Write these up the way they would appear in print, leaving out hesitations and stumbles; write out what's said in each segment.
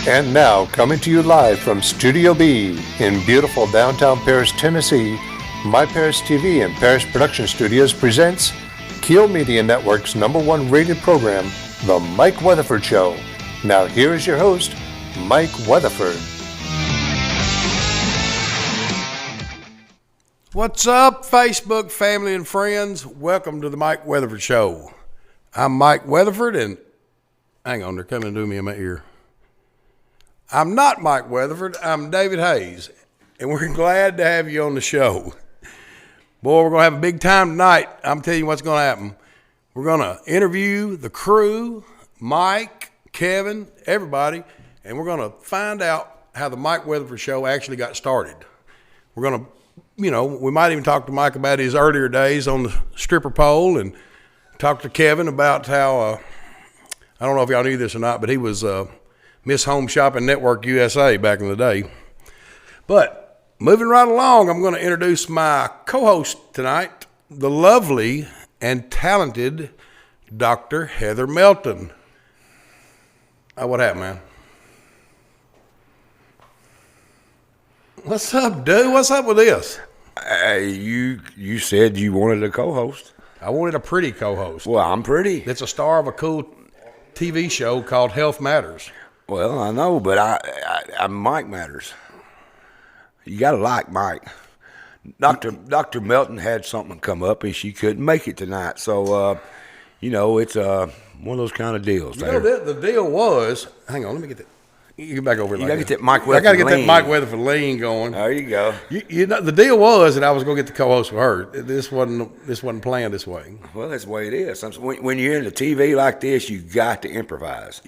And now, coming to you live from Studio B in beautiful downtown Paris, Tennessee, My Paris TV and Paris Production Studios presents Keel Media Network's #1 rated program, The Mike Weatherford Show. Now here is your host, Mike Weatherford. What's up, Facebook family and friends? Welcome to the Mike Weatherford Show. I'm Mike Weatherford, and hang on, they're coming to me in my ear. I'm not Mike Weatherford, I'm David Hayes, and we're glad to have you on the show. Boy, we're going to have a big time tonight. I'm telling you what's going to happen. We're going to interview the crew, Mike, Kevin, everybody, and we're going to find out how the Mike Weatherford Show actually got started. We're going to, we might even talk to Mike about his earlier days on the stripper pole and talk to Kevin about how, I don't know if y'all knew this or not, but he was Miss Home Shopping Network USA back in the day. But moving right along, I'm going to introduce my co-host tonight, the lovely and talented Dr. Heather Melton. What happened, man? What's up, dude? What's up with this? You said you wanted a co-host. I wanted a pretty co-host. Well, I'm pretty. That's a star of a cool TV show called Health Matters. Well, I know, but I Mike Matters. You got to like Mike. Dr. Melton had something come up, and she couldn't make it tonight. So, it's one of those kind of deals. The deal was, hang on, let me get that. You get back over here. You got to get that Mike Weatherford I got to get lean. that Mike Weatherford lean going. There you go. The deal was that I was going to get the co-host for her. This wasn't planned this way. Well, that's the way it is. When you're in the TV like this, you got to improvise.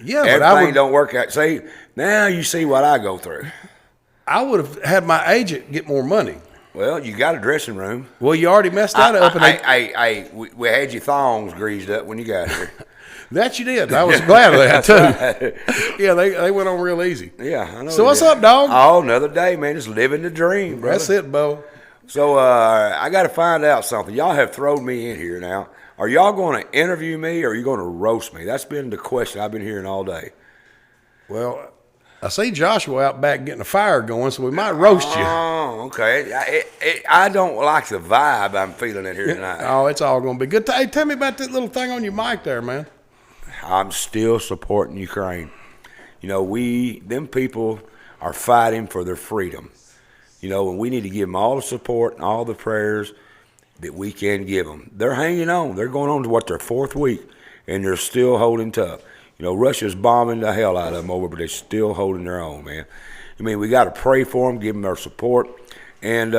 Yeah, everything don't work out. See, now you see what I go through. I would have had my agent get more money. Well, you got a dressing room. Well, you already messed that up. We had your thongs greased up when you got here. That you did. I was glad of that, too. Right. Yeah, they went on real easy. Yeah, I know. So what's up, dog? Oh, another day, man. Just living the dream, brother. That's it, Bo. So I got to find out something. Y'all have thrown me in here now. Are y'all going to interview me or are you going to roast me? That's been the question I've been hearing all day. Well, I see Joshua out back getting a fire going, so we might roast you. Oh, okay. I don't like the vibe I'm feeling in here tonight. Oh, it's all going to be good. Hey, tell me about that little thing on your mic there, man. I'm still supporting Ukraine. Them people are fighting for their freedom. And we need to give them all the support and all the prayers that we can give them. They're hanging on. They're going on to their fourth week, and they're still holding tough. Russia's bombing the hell out of them over, but they're still holding their own, man. We got to pray for them, give them our support, and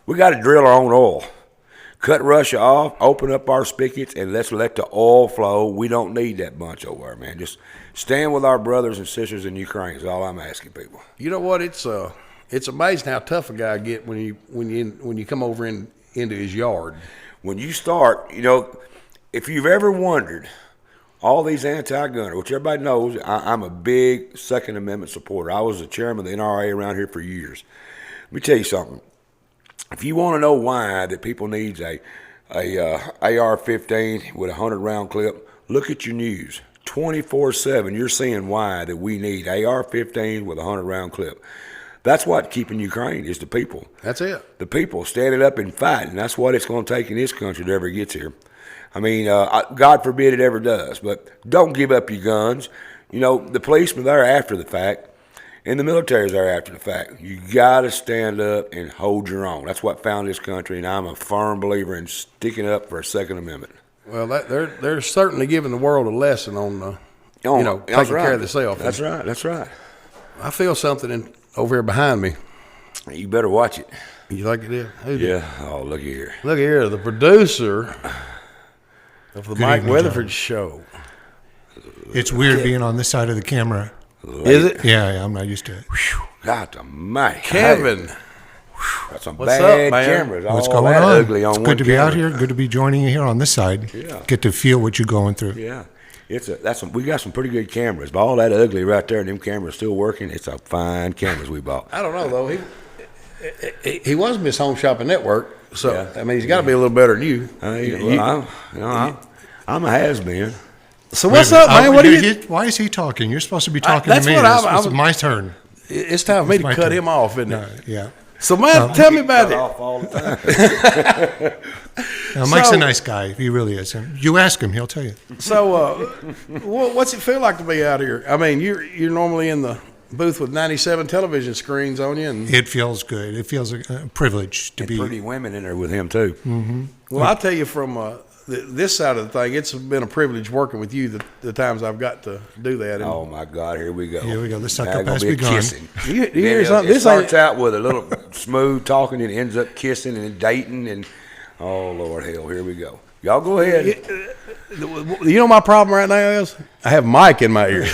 we got to drill our own oil. Cut Russia off, open up our spigots, and let's let the oil flow. We don't need that bunch over there, man. Just stand with our brothers and sisters in Ukraine is all I'm asking people. You know what? It's amazing how tough a guy get when you come over into his yard. When you start, if you've ever wondered, all these anti-gunner, which everybody knows, I'm a big Second Amendment supporter. I was the chairman of the NRA around here for years. Let me tell you something. If you want to know why that people needs a AR-15 with a 100-round clip, look at your news. 24/7, you're seeing why that we need AR-15 with a 100-round clip. That's what keeping Ukraine is the people. That's it. The people standing up and fighting. That's what it's going to take in this country to ever get here. God forbid it ever does, but don't give up your guns. The policemen are after the fact, and the military's there after the fact. You got to stand up and hold your own. That's what found this country, and I'm a firm believer in sticking up for a Second Amendment. Well, they're certainly giving the world a lesson on taking care of themselves. That's right. That's right. I feel something over here behind me. You better watch it. You like it is? Yeah. Oh, look here. Look here, the producer of the Mike Weatherford Show. It's weird being on this side of the camera. Is it? Yeah, I'm not used to it. God the mic. Kevin. That's some What's bad up, man? cameras. What's all going that on? Ugly on it's good to be camera. out here. Good to be joining you here on this side. Yeah. Get to feel what you're going through. Yeah. We got some pretty good cameras, but all that ugly right there, and them cameras still working. It's a fine cameras we bought. I don't know though. He was Miss Home Shopping Network, so yeah. I mean he's got to be a little better than you. I'm a has-been. So what's up, man? What do you? Why is he talking? You're supposed to be talking that's to me. what It's my turn. It's time for me to my cut turn. him off, isn't it? No, yeah. So, man, tell me about Cut it. off all the time. Now, Mike's a nice guy. He really is. You ask him, he'll tell you. So, what's it feel like to be out here? I mean, you're normally in the booth with 97 television screens on you, and It feels good. It feels a privilege to be. Pretty women in there with him too. well, I'll tell you from this side of the thing, it's been a privilege working with you the times I've got to do that. And Oh my God, here we go. Here we go. The sucker Now gonna pass be a begun. kissing. you hear Then something? It This ain't. starts out with a little smooth talking and ends up kissing and dating and oh Lord hell, here we go. Y'all go ahead. You know my problem right now is I have Mike in my ear.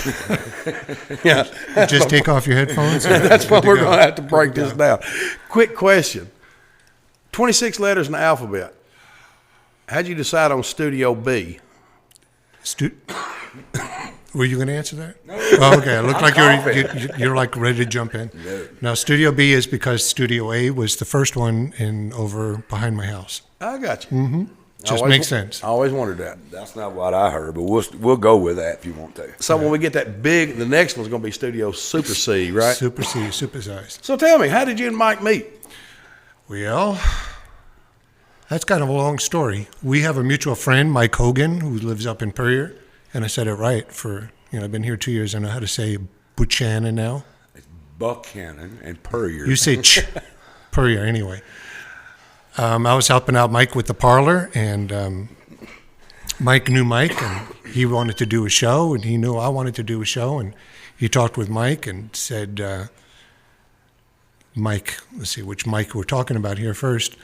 Yeah, Just take off your headphones. that's why we're going to have to break this down. Quick question: 26 letters in the alphabet. How'd you decide on Studio B? Were you going to answer that? Oh, okay. It looked like you're like ready to jump in. No. Now, Studio B is because Studio A was the first one over behind my house. I got you. Just makes sense. I always wondered that. That's not what I heard, but we'll go with that if you want to. So when we get that big, the next one's going to be Studio Super C, right? Super C, supersized. So tell me, how did you and Mike meet? Well, that's kind of a long story. We have a mutual friend, Mike Hogan, who lives up in Puryear, and I said it right I've been here 2 years. I know how to say Buchanan now. It's Buchanan and Puryear. You say Puryear anyway. I was helping out Mike with the parlor, and Mike knew Mike, and he wanted to do a show, and he knew I wanted to do a show, and he talked with Mike and said, Mike, let's see which Mike we're talking about here first.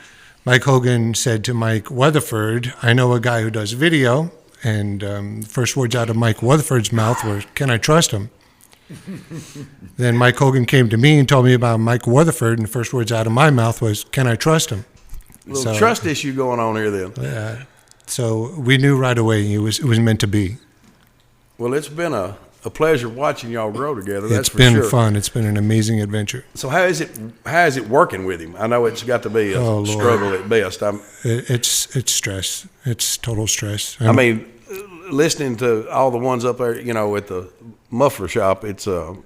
Mike Hogan said to Mike Weatherford, I know a guy who does video, and first words out of Mike Weatherford's mouth were, can I trust him? Then Mike Hogan came to me and told me about Mike Weatherford, and the first words out of my mouth was, can I trust him? Little trust issue going on here then. So we knew right away it was meant to be. Well, it's been a pleasure watching y'all grow together. That's It's for been sure. fun. It's been an amazing adventure. So how is it working with him? I know it's got to be a Oh, Lord. struggle at best. It's stress. It's total stress. I mean, listening to all the ones up there, at the muffler shop, it's have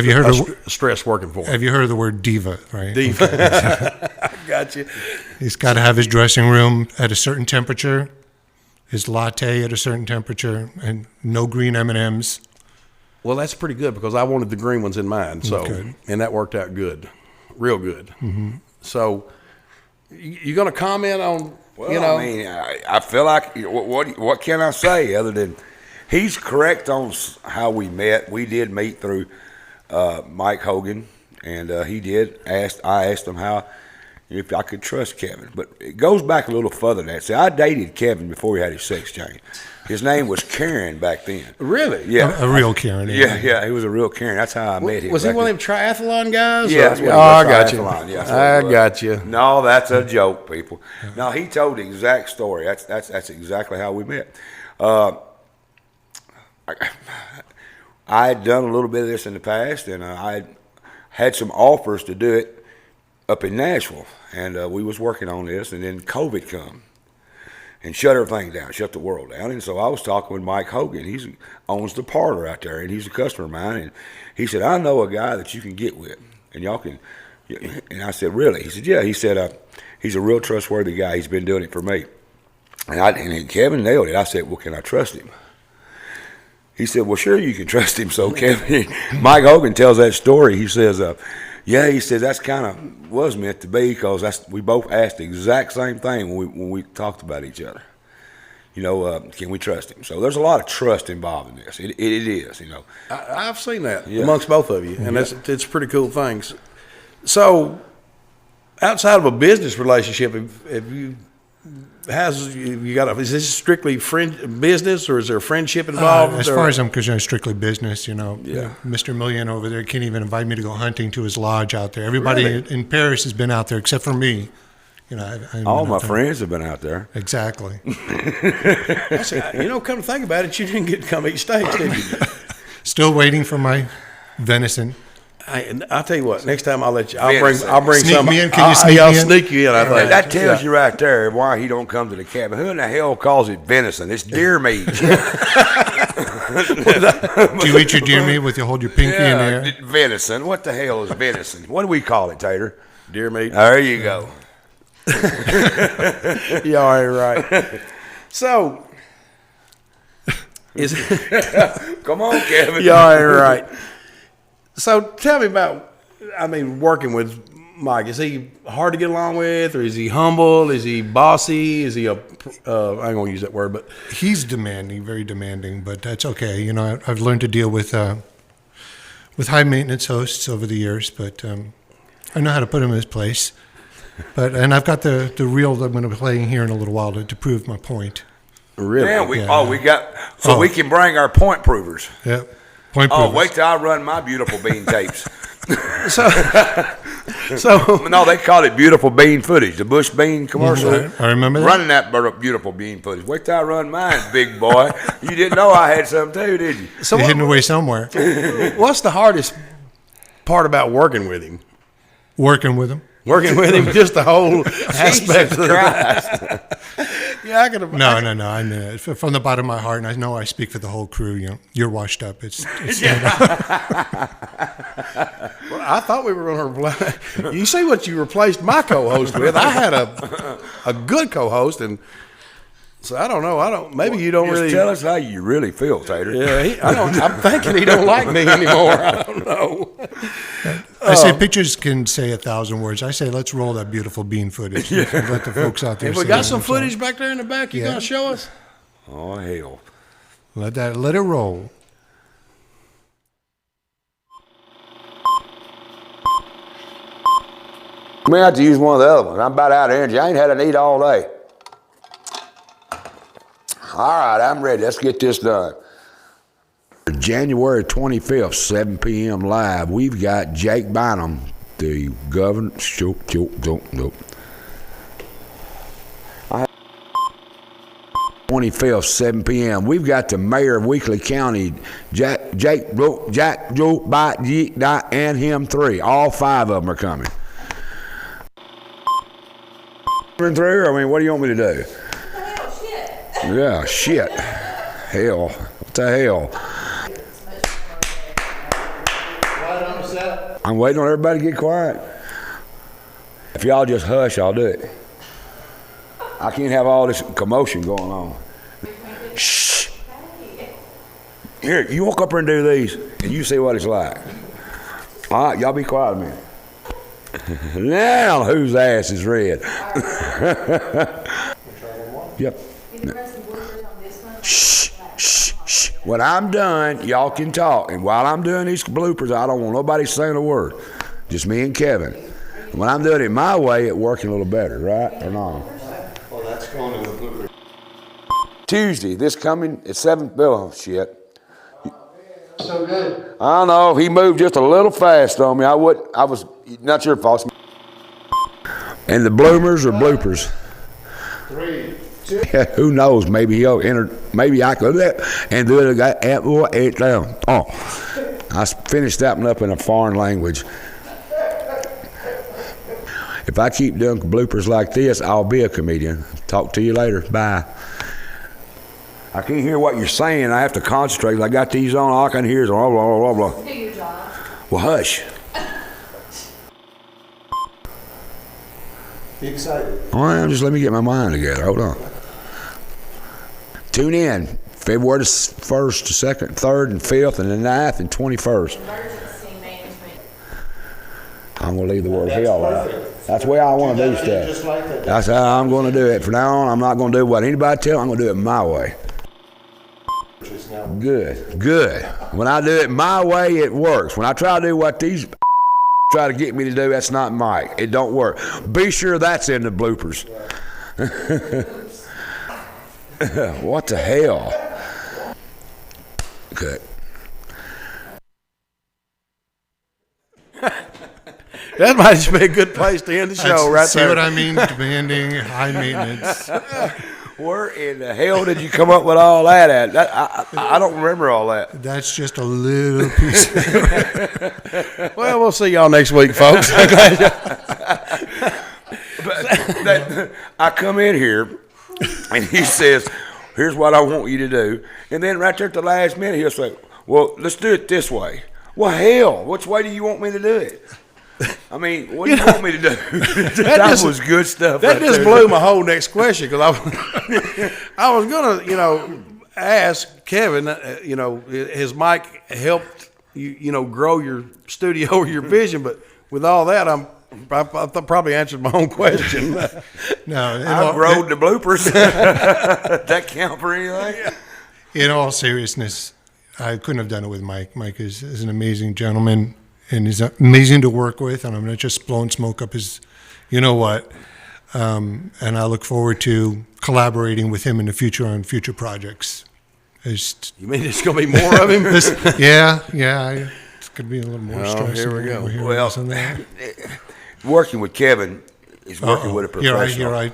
you heard of stress working for him. Have you heard of the word diva? Right. Diva. I got you. He's got to have his dressing room at a certain temperature, his latte at a certain temperature, and no green M&Ms. Well, that's pretty good because I wanted the green ones in mine. So, Good. and that worked out good, real good. Mm-hmm. So, you going to comment on? Well, I mean, I feel like what can I say other than he's correct on how we met. We did meet through Mike Hogan, and I asked him if I could trust Kevin. But it goes back a little further than that. See, I dated Kevin before he had his sex change. His name was Karen back then. Really? Yeah. A real Karen. Yeah, he was a real Karen. That's how I met him. Was he one of them triathlon guys? Yeah, that's what I he was, got you. triathlon. Yeah, that's what I he was. got you. No, that's a joke, people. No, he told the exact story. That's exactly how we met. I had done a little bit of this in the past, and I had some offers to do it up in Nashville, and we was working on this, and then COVID come and shut everything down, shut the world down. And so I was talking with Mike Hogan. He owns the parlor out there, and he's a customer of mine. And he said, I know a guy that you can get with, and y'all can. And I said, really? He said, yeah. He said, he's a real trustworthy guy. He's been doing it for me. And Kevin nailed it. I said, well, can I trust him? He said, well, sure you can trust him. So Kevin, Mike Hogan tells that story. He says, yeah, he says that's kind of was meant to be because we both asked the exact same thing when we talked about each other. Can we trust him? So there's a lot of trust involved in this. It is, I've seen that amongst both of you, and it's pretty cool things. So outside of a business relationship, have you is this strictly business, or is there a friendship involved? As far as I'm concerned, strictly business. Mr. Million over there can't even invite me to go hunting to his lodge out there. Everybody in Paris has been out there except for me. All my friends have been out there. Exactly. Come to think about it, you didn't get to come eat steaks, did you? Still waiting for my venison. I'll tell you what. Next time I'll let you. I'll Venison. bring Sneak some. me in? Can you sneak I'll me in? sneak you in. I think That tells you right there why he don't come to the cabin. Who in the hell calls it venison? It's deer meat. Do you eat your deer meat with you hold your pinky in the air? Venison. What the hell is venison? What do we call it, Tater? deer meat. There you go. You all right. So, Come on, Kevin. you all right. So, tell me about. I mean, working with Mike. Is he hard to get along with, or is he humble? Is he bossy? Is he a? I ain't gonna use that word, but He's demanding, very demanding, but that's okay. You know, I've learned to deal with high maintenance hosts over the years, but I know how to put him in his place. And I've got the reel that I'm going to be playing here in a little while to prove my point. really, Yeah, we can bring our point provers. Yeah, point Oh, provers. wait till I run my beautiful bean tapes. so No, they call it beautiful bean footage. The Bush Bean commercial. I remember that. Running that beautiful bean footage. Wait till I run mine, big boy. You didn't know I had some too, did you? so They're hidden away somewhere. what's the hardest part about working with him? Working with him. Working with him, just the whole aspect of the Yeah, I could. No. I mean it from the bottom of my heart, and I know I speak for the whole crew. You know, you're washed up. It's Well, I thought we were going to replace. You see what you replaced my co-host with? I had a good co-host, and so I don't know. Maybe you don't Just really. tell us how you really feel, Tater. Yeah, I'm thinking he don't like me anymore. I don't know. I say pictures can say 1,000 words. I say let's roll that beautiful bean footage. And let the folks out there. Have we see got it some themselves. footage back there in the back? You gonna show us? Oh, hell. Let it roll. I may have to use one of the other ones. I'm about out of energy. I ain't had an eat all day. All right, I'm ready. Let's get this done. January 25th, 7 p.m. live. We've got Jake Bynum, the governor. 25th, 7 p.m. We've got the mayor of Weakley County, Jack Joe, and him three. All five of them are coming. Through? I mean, what do you want me to do? Yeah, shit. Hell. What the hell? I'm waiting on everybody to get quiet. If y'all just hush, I'll do it. I can't have all this commotion going on. Shh. Here, you walk up here and do these, and you see what it's like. All right, y'all be quiet a minute. Now, whose ass is red? Yep. Shh, shh, shh. When I'm done, y'all can talk. And while I'm doing these bloopers, I don't want nobody saying a word. Just me and Kevin. When I'm doing it my way, it's working a little better, right? Or not? Well, that's going in the blooper. Tuesday, this coming at 7. Oh, shit. So good. I know. He moved just a little fast on me. I was not your fault. And the bloomers or bloopers? 3, 2. Yeah, who knows? Maybe he'll enter. Maybe I could do that and do it again. Oh, I finished that one up in a foreign language. If I keep doing bloopers like this, I'll be a comedian. Talk to you later. Bye. I can't hear what you're saying. I have to concentrate. I got these on. All I can hear is blah, blah, blah, blah. Do your job. Well, hush. Be excited. All right, just let me get my mind together. Hold on. Tune in February 1st, 2nd, 3rd, and 5th, and the 9th, and 21st. Emergency management. I'm going to leave the word hell out. That's the way I want to do stuff. Just like that. That's how I'm going to do it. From now on, I'm not going to do what anybody tells me. I'm going to do it my way. Good. When I do it my way, it works. When I try to do what these try to get me to do, that's not Mike. It don't work. Be sure that's in the bloopers. What the hell? Good. That might just be a good place to end the show, right See there. what I mean? Demanding, high maintenance. Where in the hell did you come up with all that at? I don't remember all that. That's just a little piece. Well, we'll see y'all next week, folks. I come in here, and he says, here's what I want you to do. And then right there at the last minute, he'll say, well, let's do it this way. Well, hell, which way do you want me to do it? I mean, what do you want me to do? that was good stuff. That just blew my whole next question because I was going to, ask Kevin, his mic helped you, grow your studio or your vision, but with all that, I probably answered my own question. No, I wrote the bloopers. That count for anything? In all seriousness, I couldn't have done it with Mike. Mike is an amazing gentleman, and he's amazing to work with, and I'm not just blowing smoke up his, what. And I look forward to collaborating with him in the future on future projects. You mean it's going to be more of him? Yeah. It's going to be a little more stressful. Here we go. Well, working with Kevin is working with a professional.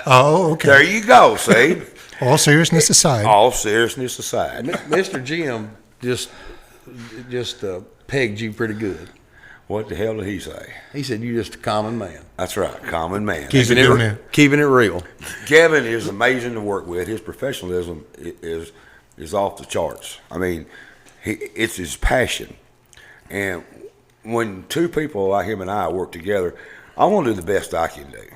Okay. There you go, see? All seriousness aside. All seriousness aside. Mr. Jim just pegged you pretty good. What the hell did he say? He said you're just a common man. That's right, common man. Keeping it real. Kevin is amazing to work with. His professionalism is off the charts. I mean, it's his passion. And when two people like him and I work together, I want to do the best I can do.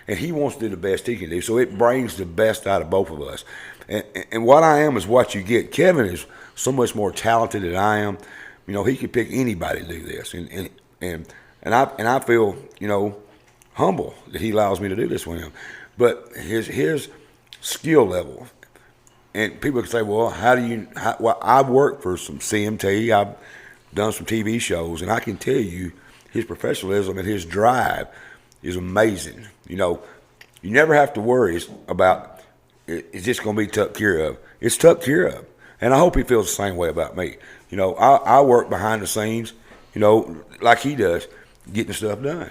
And he wants to do the best he can do. So it brings the best out of both of us. And what I am is what you get. Kevin is so much more talented than I am. He could pick anybody to do this. And I feel, humble that he allows me to do this with him. But his skill level, and people can say, well, well, I've worked for some CMT, I've done some TV shows, and I can tell you his professionalism and his drive is amazing. You never have to worry about, is this going to be took care of? It's took care of. And I hope he feels the same way about me. I work behind the scenes, like he does, getting stuff done.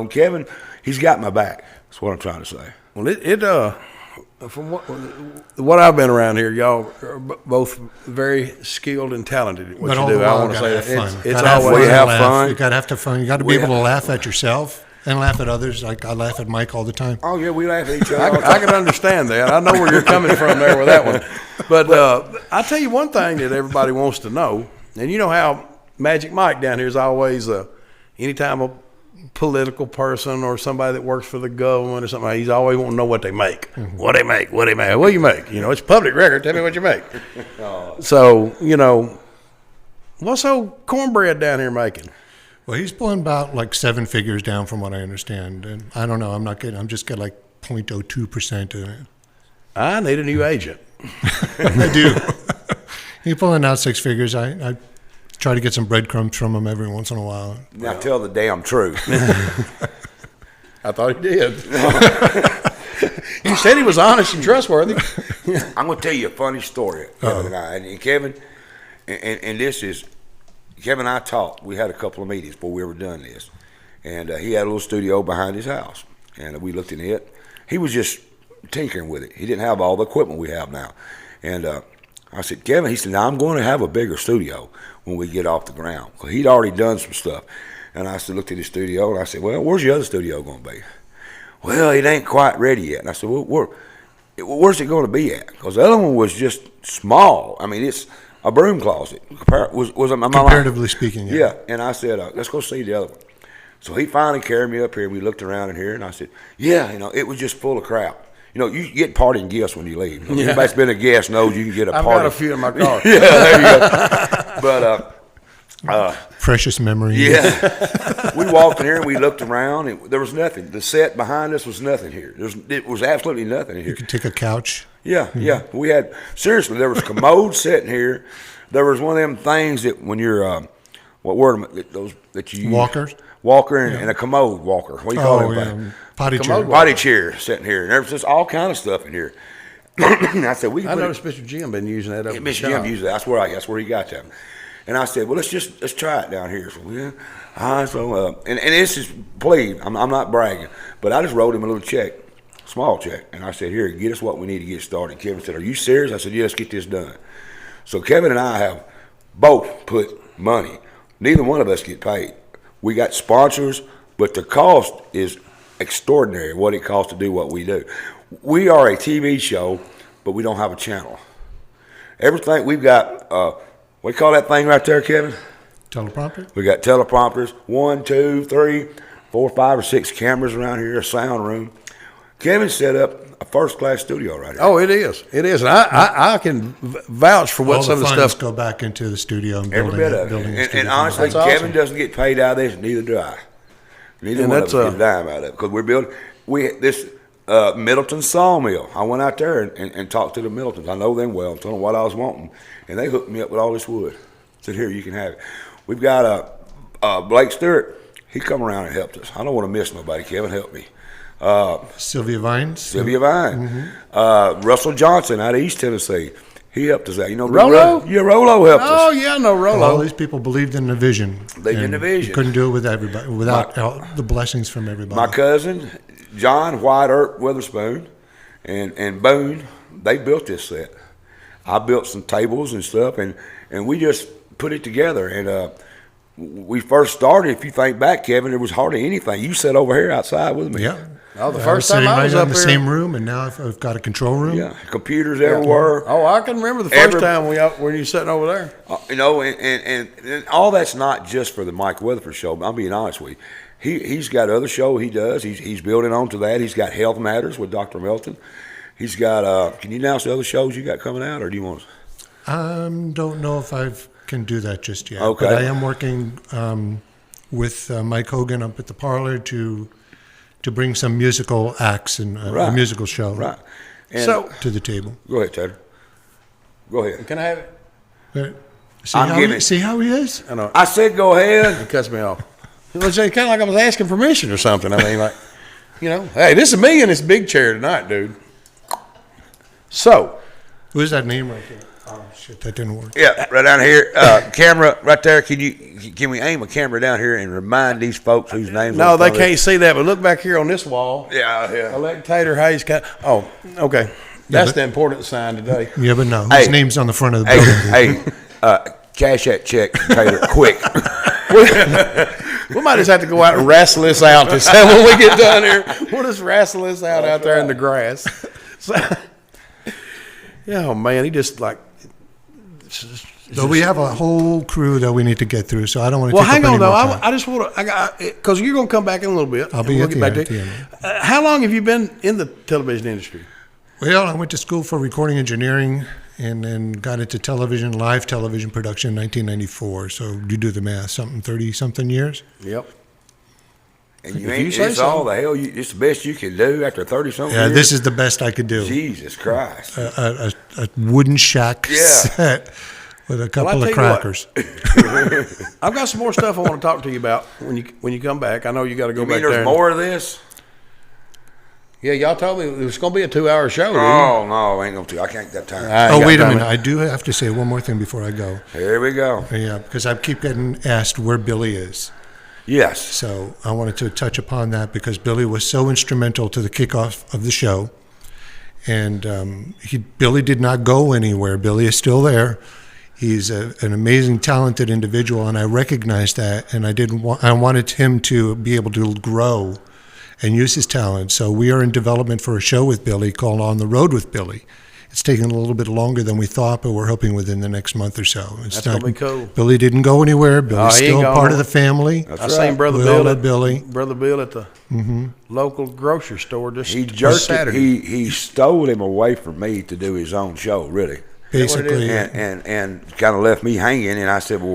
Kevin, he's got my back. That's what I'm trying to say. Well, from what I've been around here, y'all are both very skilled and talented at what but you do. I want to say that it's always we have fun. You got to have fun. You got to be able to laugh at yourself and laugh at others. Like I laugh at Mike all the time. Oh yeah, we laugh at each other. I can understand that. I know where you're coming from there with that one. But I tell you one thing that everybody wants to know, and you know how Magic Mike down here is always anytime a political person or somebody that works for the government or something, he's always wanting to know what they make. Mm-hmm. What do you make? It's public record. Tell me what you make. So, what's old cornbread down here making? Well, he's pulling about like 7 figures down from what I understand. And I don't know. I'm just getting like 0.02% of it. I need a new agent. I do. He's pulling out 6 figures. I try to get some breadcrumbs from him every once in a while. Now tell the damn truth. I thought he did. You said he was honest and trustworthy. I'm going to tell you a funny story, Kevin and I. And Kevin, and this is, Kevin and I talked. We had a couple of meetings before we ever done this. And he had a little studio behind his house. And we looked in it. He was just tinkering with it. He didn't have all the equipment we have now. And I said, Kevin, he said, now I'm going to have a bigger studio when we get off the ground. Because he'd already done some stuff. And I looked at his studio, and I said, well, where's your other studio going to be? Well, it ain't quite ready yet. And I said, well, where's it going to be at? Because the other one was just small. I mean, it's a broom closet. Comparatively speaking, yeah. And I said, let's go see the other one. So he finally carried me up here, and we looked around in here, and I said, yeah, it was just full of crap. You get parting gifts when you leave. Everybody's been a guest knows you can get a party. I've got a few in my car. Yeah, there you go. But precious memories. Yeah. We walked in here and we looked around, and there was nothing. The set behind us was nothing here. It was absolutely nothing in here. You could take a couch. Yeah, yeah. We had, seriously, there was commode sitting here. There was one of them things that when you're, what word am I, those that you use? Walkers? Walker and a commode walker. What do you call it? Yeah. Potty chair. Potty chair sitting here. And there's just all kind of stuff in here. I said, I noticed Mr. Jim been using that up in the Mr. Jim used that. That's where he got that. And I said, well, let's try it down here. So and this is, please, I'm not bragging, but I just wrote him a little check small check. And I said, here, get us what we need to get started. Kevin said, are you serious? I said, yeah, let's get this done. So Kevin and I have both put money. Neither one of us get paid. We got sponsors, but the cost is extraordinary, what it costs to do what we do. We are a TV show, but we don't have a channel. Everything, we've got, what do you call that thing right there, Kevin? Teleprompter? We got teleprompters, 1, 2, 3, 4, 5, or 6 cameras around here, a sound room. Kevin set up a first-class studio right here. Oh, it is. It is. And I can vouch for what All some of the the funds stuff. go back into the studio and Every building bit it. of it. Building a And studio. honestly, That's awesome. Kevin doesn't get paid out of this, neither do I. Neither And one of us that's, get a dime out of it because we're building. This Middleton sawmill. I went out there and talked to the Middletons. I know them well. I told them what I was wanting, and they hooked me up with all this wood. Said, here, you can have it. We've got Blake Stewart. He come around and helped us. I don't want to miss nobody. Kevin, help me. Sylvia Vines? Sylvia Vine. Russell Johnson out of East Tennessee. He helped us out. You know, Rollo? Yeah, Rollo helped Oh, us. yeah, I know All Rollo. these people believed in the vision. Believed in and the vision. you couldn't do it with everybody, without all the blessings from everybody. My cousin, John White Earp Witherspoon, and Boone, they built this set. I built some tables and stuff, and we just put it together. And we first started, if you think back, Kevin, there was hardly anything. You sat over here outside with me. Yeah. Oh, the I first was time sitting I right was in up the here. same room, and now I've got a control room. Yeah, computers everywhere. Oh, I can remember the first time when you were sitting over there. You know, and all that's not just for the Mike Weatherford show. I'm being honest with you. He's got other show he does. He's building on to that. He's got Health Matters with Dr. Melton. He's got. Can you announce the other shows you got coming out, or do you want? Don't know if I can do that just yet. Okay. But I am working with Mike Hogan up at the Parlor to bring some musical acts and a Right. musical show Right. And So, to the table. go ahead, Tater. Go ahead. can I have it? See I'm how giving- see how he is? I know. I said go ahead. It cuts me off. It was kind of like I was asking permission or something. I mean, like, hey, this is me in this big chair tonight, dude. So, Who's that name right there? Oh shit, that didn't work. Yeah, right down here. Camera right there. Can we aim a camera down here and remind these folks whose names? no, on they the- can't see that, but look back here on this wall. Yeah. Electator Hayes. Oh, okay. That's the important sign today. Yeah, but no, Hey. his name's on the front of the building. Hey, cash that check, Tater, quick. We might just have to go out and wrestle this out this time when we get done here. We'll just wrestle this out there in the grass. So, yeah, oh man, he just like. So we have a whole crew that we need to get through. So I don't want to. Well, take hang up on any though. more time. I just want to, because you're going to come back in a little bit. I'll and be we'll at get the back end, to you. at the end. How long have you been in the television industry? Well, I went to school for recording engineering and then got into television, live television production in 1994. So you do the math, 30-something years. Yep. And you If ain't, you say it's all so. the hell. It's the best you can do after 30-something Yeah, years. this is the best I could do. Jesus Christ. A wooden shack Yeah. set with a couple tell of you what. crackers. I've got some more stuff I want to talk to you about when you come back. I know you got to go You back mean there. there's more of this? Yeah, y'all told me it was going to be a 2-hour show. didn't you? Oh no, ain't gonna do. I can't get that time. I ain't Oh, got wait a time. minute. I do have to say one more thing before I go. Here we go. Yeah, because I keep getting asked where Billy is. Yes. So I wanted to touch upon that because Billy was so instrumental to the kickoff of the show. And Billy did not go anywhere. Billy is still there. He's an amazing, talented individual, and I recognize that. And I wanted him to be able to grow and use his talent. So we are in development for a show with Billy called On the Road with Billy. It's taking a little bit longer than we thought, but we're hoping within the next month or so. That's gonna be cool. Billy didn't go anywhere. Billy's he ain't still gone part of nowhere. the family. I seen Brother We all Bill love Billy. Brother Bill at the local grocery store He just jerked it. Saturday. He stole him away from me to do his own show, really. Basically, And kind of left me hanging. And I said, well,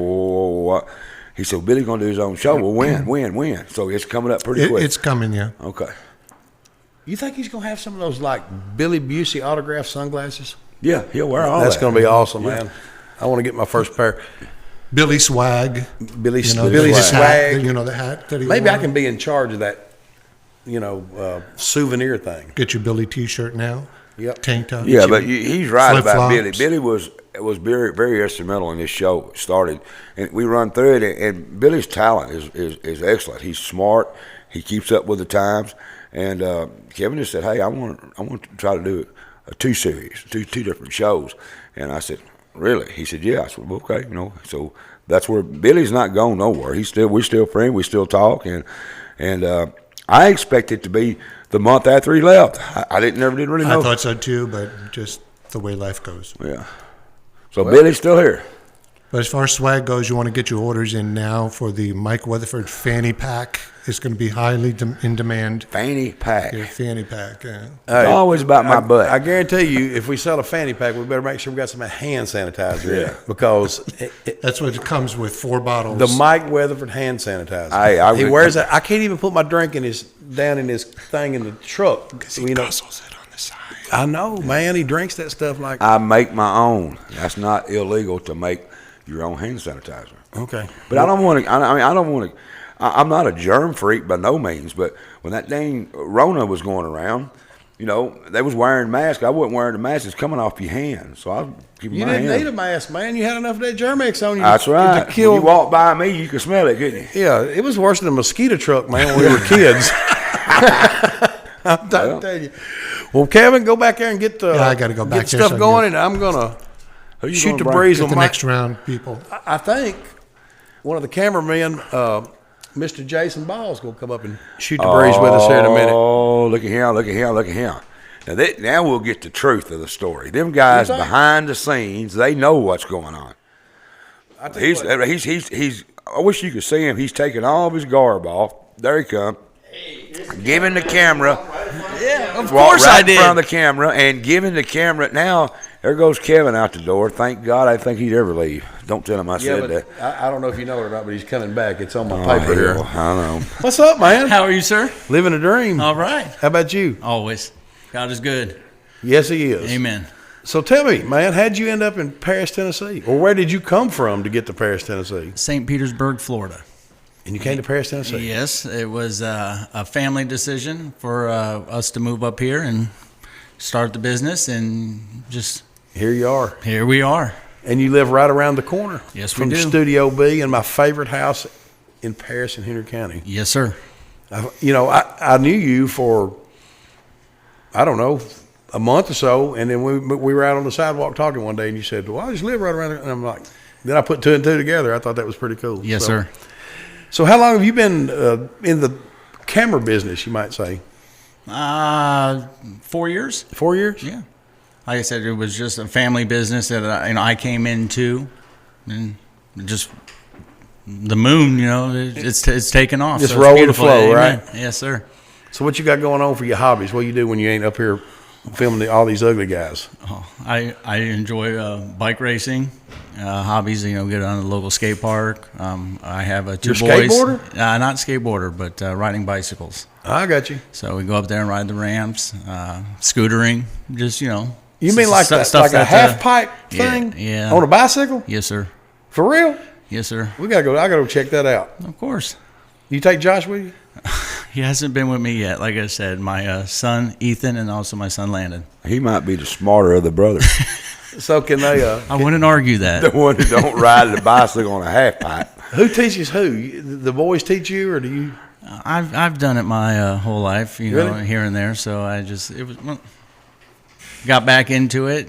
what? He said, Billy's going to do his own show. Well, when? So it's coming up pretty quick. it's coming, yeah. Okay. You think he's going to have some of those like Billy Busey autographed sunglasses? Yeah, he'll wear all That's that. going to be awesome, man. I want to get my first pair. Billy Swag. Billy Billy's swag. The hat that he Maybe I wore. can be in charge of that, souvenir thing. Get your Billy T-shirt now. Yep. Tank top. Yeah, but he's right about Billy. Flip-flops. Billy was very, very instrumental in this show. It started, and we run through it. And Billy's talent is excellent. He's smart. He keeps up with the times, And Kevin just said, "Hey, I want to try to do a 2 series, two different shows." And I said, "Really?" He said, "Yeah." I said, well, "Okay, you know." So that's where Billy's not going nowhere. We're still friends. We still talk, and I expect it to be the month after he left. I never did really know. I thought so too, but just the way life goes. Yeah. So Billy's still here. But as far as swag goes, you want to get your orders in now for the Mike Weatherford fanny pack. It's going to be highly in demand. Fanny pack. Your fanny pack. Yeah. It's always about my butt. I guarantee you, if we sell a fanny pack, we better make sure we got some hand sanitizer in it, because That's what it comes with, 4 bottles. the Mike Weatherford hand sanitizer. He wears that. I can't even put my drink down in his thing in the truck. Because he guzzles it on the side. I know, man. He drinks that stuff like. I make my own. That's not illegal to make your own hand sanitizer. Okay. But I don't want to. I don't want to. I'm not a germ freak by no means. But when that dang Rona was going around, you know, they was wearing masks. I wasn't wearing the mask. It's coming off your hand. So I keep You my didn't hand. need a mask, man. You had enough of that Germ-X on you. That's right. To kill. When you walk by me, you can smell it, couldn't you? Yeah, it was worse than a mosquito truck, man, when we were kids. I'm telling you. Well, Kevin, go back there and get the I gotta go back get there stuff so I can going, get- and I'm gonna Who you shoot gonna the bring? breeze Get on the my. next round, people. I think one of the cameramen, Mr. Jason Ball's gonna come up and shoot the breeze with us here in a minute. Oh, look at him! Look at him! Look at him! Now we'll get the truth of the story. Them guys You think? behind the scenes, they know what's going on. I tell you what, He's. I wish you could see him. He's taking all of his garb off. There he comes. Giving the camera. Yeah, of Walk course right I in did. front of the camera and giving the camera. Now there goes Kevin out the door. Thank God, I think he'd ever leave. Don't tell him I yeah, said but that. I don't know if you know it or not, but he's coming back. It's on my Oh, paper here. hell, I know. What's up, man? How are you, sir? Living a dream. All right. How about you? Always. God is good. Yes, he is. Amen. So tell me, man, how'd you end up in Paris, Tennessee? Or where did you come from to get to Paris, Tennessee? St. Petersburg, Florida. And you came to Paris, Tennessee? Yes, it was a family decision for us to move up here and start the business, and just Here you are. here we are. And you live right around the corner. Yes, we from do. Studio B in my favorite house in Paris and Henry County. Yes, sir. I knew you for, I don't know, a month or so, and then we were out on the sidewalk talking one day, and you said, well, I just live right around there. And I'm like, then I put 2 and 2 together. I thought that was pretty cool. Yes, sir. So how long have you been in the camera business, you might say? 4 years. 4 years? Yeah. Like I said, it was just a family business that I came into, and just the moon, it's taken off. Just so it's roll with the beautiful. flow, Amen. right? Yes, sir. So what you got going on for your hobbies? What do you do when you ain't up here filming all these ugly guys? Oh, I enjoy bike racing, hobbies. Get on the local skate park. I have 2 You're a boys. skateboarder? Not skateboarder, but riding bicycles. I got you. So we go up there and ride the ramps, scootering. Just You mean like stuff like a that, half pipe yeah, thing? yeah. On a bicycle? Yes, sir. For real? Yes, sir. I gotta go check that out. Of course. You take Josh with you? He hasn't been with me yet. Like I said, my son Ethan and also my son Landon. He might be the smarter of the brothers. So can they? I wouldn't argue The that. one that don't ride the bicycle on a half pipe. Who teaches who? The boys teach you, or do you? I've done it my whole life, Really? here and there. So got back into it.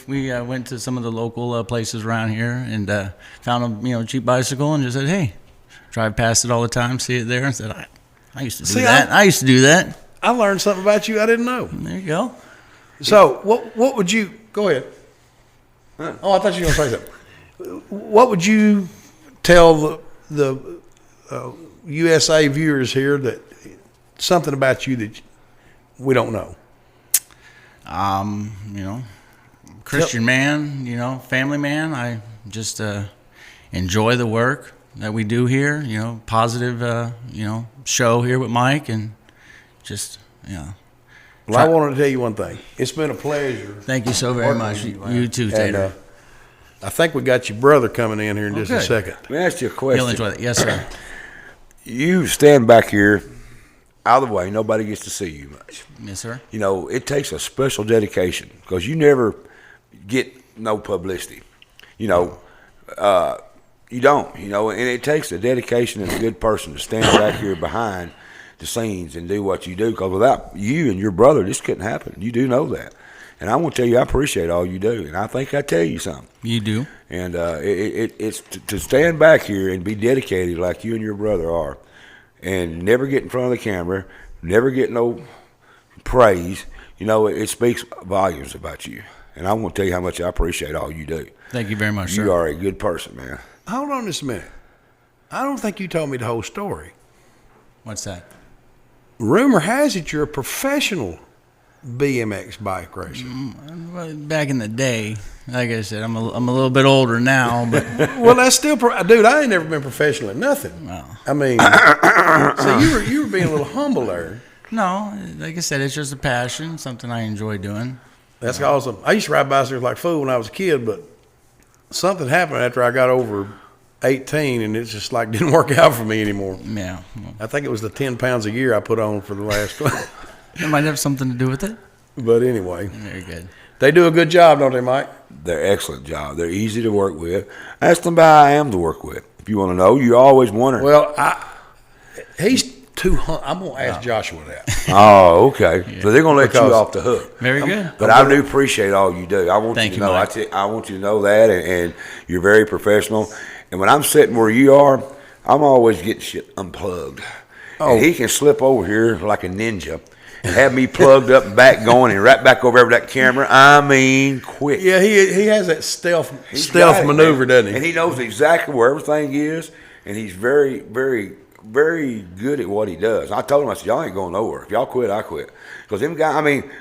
We went to some of the local places around here and found a cheap bicycle and just said, hey, drive past it all the time, see it there, and said, I used to do that. I used to do that. I learned something about you I didn't know. There you go. So what would you? Go ahead. Oh, I thought you were gonna say something. What would you tell the USA viewers here that something about you that we don't know? Christian man, family man. I just enjoy the work that we do here. Positive, show here with Mike, and just, Well, I wanted to tell you one thing. It's been a pleasure. thank you so very Working much. with you, man. You too, And, Tater. I think we got your brother coming in here in just a Okay. second. Let me ask you a You'll question. enjoy that. Yes, sir. You stand back here, out of the way. Nobody gets to see you much. Yes, sir. It takes a special dedication because you never get no publicity. You don't. And it takes a dedication and a good person to stand back here behind the scenes and do what you do. Because without you and your brother, this couldn't happen. You do know that. And I want to tell you, I appreciate all you do. And I think I tell you something. You do. And it's to stand back here and be dedicated like you and your brother are, and never get in front of the camera, never get no praise. It speaks volumes about you. And I want to tell you how much I appreciate all you do. Thank you very much, sir. You are a good person, man. Hold on just a minute. I don't think you told me the whole story. What's that? Rumor has it you're a professional BMX bike racer. Well, back in the day, like I said, I'm a little bit older now, but Well, that's still, dude. I ain't never been professional at nothing. Well. I mean, so you were being a little humble there. no, like I said, it's just a passion, something I enjoy doing. That's awesome. I used to ride bicycles like a fool when I was a kid, but something happened after I got over 18, and it's just like didn't work out for me anymore. Yeah, I think it was the 10 pounds a year I put on for the last. it might have something to do with it. But anyway, Very good. they do a good job, don't they, Mike? They're excellent job. They're easy to work with. Ask them about how I am to work with. If you want to know, you always wonder. Well, he's too. I'm gonna ask Joshua that. Oh, okay. So they're gonna let you off the hook. Very good. But I do appreciate all you do. I want Thank you you, to know. Mike. I want you to know that, and you're very professional. And when I'm sitting where you are, I'm always getting shit unplugged. Oh. And he can slip over here like a ninja and have me plugged up and back going and right back over that camera. I mean, quick. Yeah, he has that stealth He's got it, maneuver, man. doesn't he? And he knows exactly where everything is, and he's very, very, very good at what he does. I told him, I said, y'all ain't going nowhere. If y'all quit, I quit. Because them guys, I mean,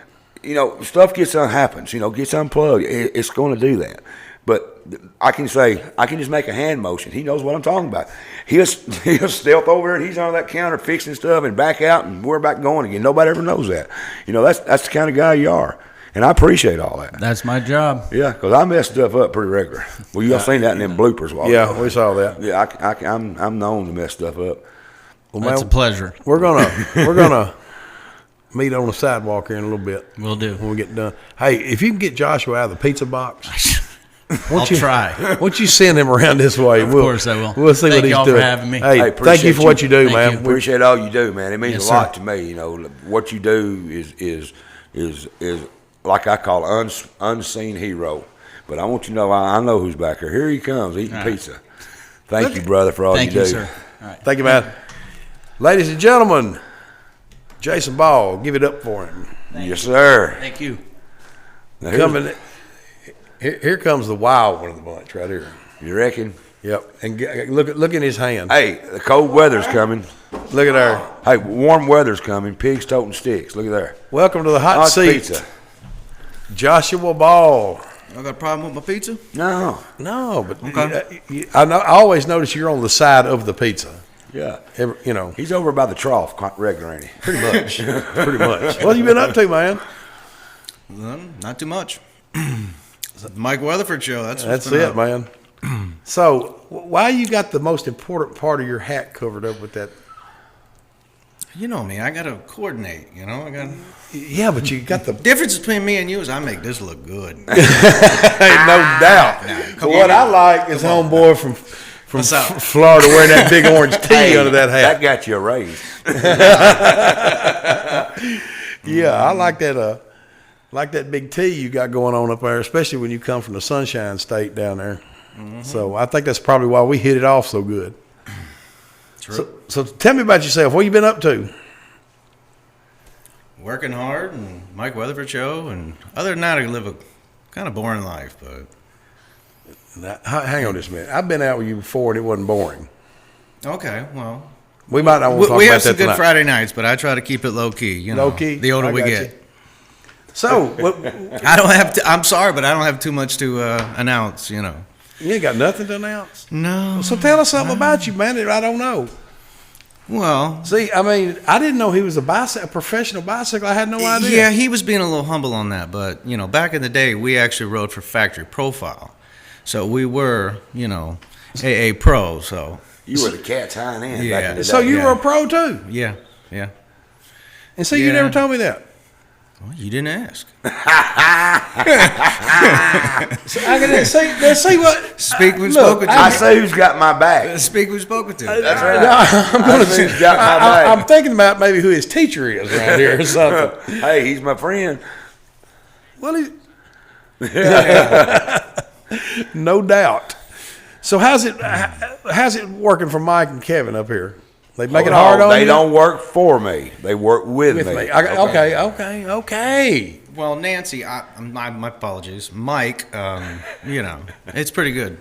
stuff happens, gets unplugged. It's going to do that. But I can just make a hand motion. He knows what I'm talking about. He'll stealth over there, and he's on that counter fixing stuff and back out, and we're back going again. Nobody ever knows that. That's the kind of guy you are. And I appreciate all that. That's my job. Yeah, because I mess stuff up pretty regular. Well, y'all seen that in them bloopers. Yeah, we saw that. Yeah, I'm known to mess stuff up. Well, That's a man, pleasure. we're gonna meet on the sidewalk here in a little bit. We'll do. When we get done. Hey, if you can get Joshua out of the pizza box, I'll try. why don't you send him around this way? Of course I will. We'll see Thank what he's y'all for doing. having me. Hey, Hey, thank you for what you do, Thank man. you. Appreciate all you do, man. It means Yes, a lot sir. to me. What you do is like I call unseen hero. But I want you to know I know who's back here. Here he comes eating pizza. Thank you, brother, for all Thank you you, do. sir. All right. Thank you, man. Ladies and gentlemen, Jason Ball, give it up for him. Yes, sir. Thank you. Now, here's- Coming, here comes the wild one of the bunch right here. You reckon? Yep, and look in his hand. Hey, the cold weather's coming. Look at there. Hey, warm weather's coming. Pigs toting sticks. Look at there. Welcome to the hot Hot seat, pizza. Joshua Ball. I got a problem with my pizza? No. No, but Okay. I always notice you're on the side of the pizza. Yeah. He's He's over by the trough regular, ain't he? pretty much, pretty much. What have you been up to, man? Not too much. The Mike Weatherford show. That's That's it, man. So, why you got the most important part of your hat covered up with that? You know me. I got to coordinate. I got Yeah, but you got the difference between me and you is I make this look good. no doubt. come What on. I like is homeboy from What's up? Florida wearing that big orange tee Hey, under that hat. That got you a raise. Yeah, I like that. Like that big tee you got going on up there, especially when you come from the Sunshine State down there. So I think that's probably why we hit it off so good. True. So tell me about yourself. What you been up to? Working hard and Mike Weatherford show. And other than that, I live a kind of boring life. But Now, hang on just a minute. I've been out with you before and it wasn't boring. okay, well. We might not want to talk We about have some that good tonight. Friday nights, but I try to keep it low key. Low key? The older I we got get. you. So, I don't have to. I'm sorry, but I don't have too much to announce. you ain't got nothing to announce? No. So tell us something about you, man, that I don't know. Well, See, I mean, I didn't know he was a professional bicycle. I had no idea. yeah, he was being a little humble on that, but back in the day, we actually rode for Factory Profile, so we were, AA pro. So You were the cat's hind end back Yeah. in the day. So you Yeah. were a pro too. yeah. And see, you Yeah. never told me that. Well, you didn't ask. So I can see what. Speak when Look, spoken to. I say who's got my back. Speak when spoken to. That's right. I'm I gonna say who's got my back. I'm thinking about maybe who his teacher is around here or something. Hey, he's my friend. Well, no doubt. So how's it working for Mike and Kevin up here? They make it hard on you? They don't work for me. They work with me. Okay. Well, Nancy, my apologies. Mike, it's pretty good.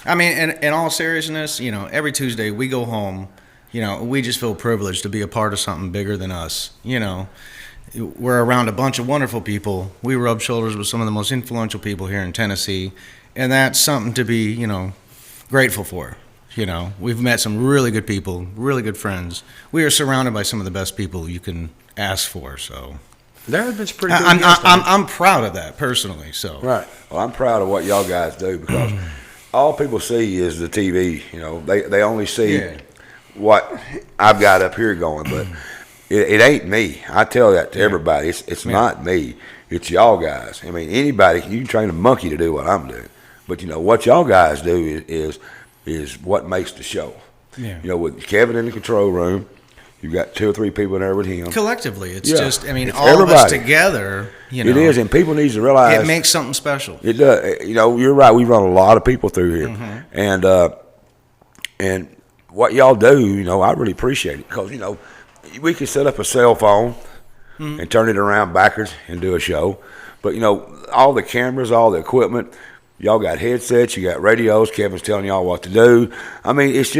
I mean, in all seriousness, every Tuesday we go home, we just feel privileged to be a part of something bigger than us. We're around a bunch of wonderful people. We rub shoulders with some of the most influential people here in Tennessee, and that's something to be, grateful for. We've met some really good people, really good friends. We are surrounded by some of the best people you can ask for. So There have been some pretty good I'm proud of that personally. So right. Well, I'm proud of what y'all guys do because all people see is the TV. They only see what I've got up here going, but it ain't me. I tell that to everybody. It's not me. It's y'all guys. I mean, anybody, you can train a monkey to do what I'm doing, but what y'all guys do is what makes the show. Yeah. With Kevin in the control room, you've got 2 or 3 people in there with him. Collectively, it's It's all everybody. of us together. It is, and people need to realize it makes something special. it does. You're right. We run a lot of people through here, and what y'all do, I really appreciate it because we can set up a cell phone and turn it around backwards and do a show, but all the cameras, all the equipment. Y'all got headsets, you got radios. Kevin's telling y'all what to do. I mean, it's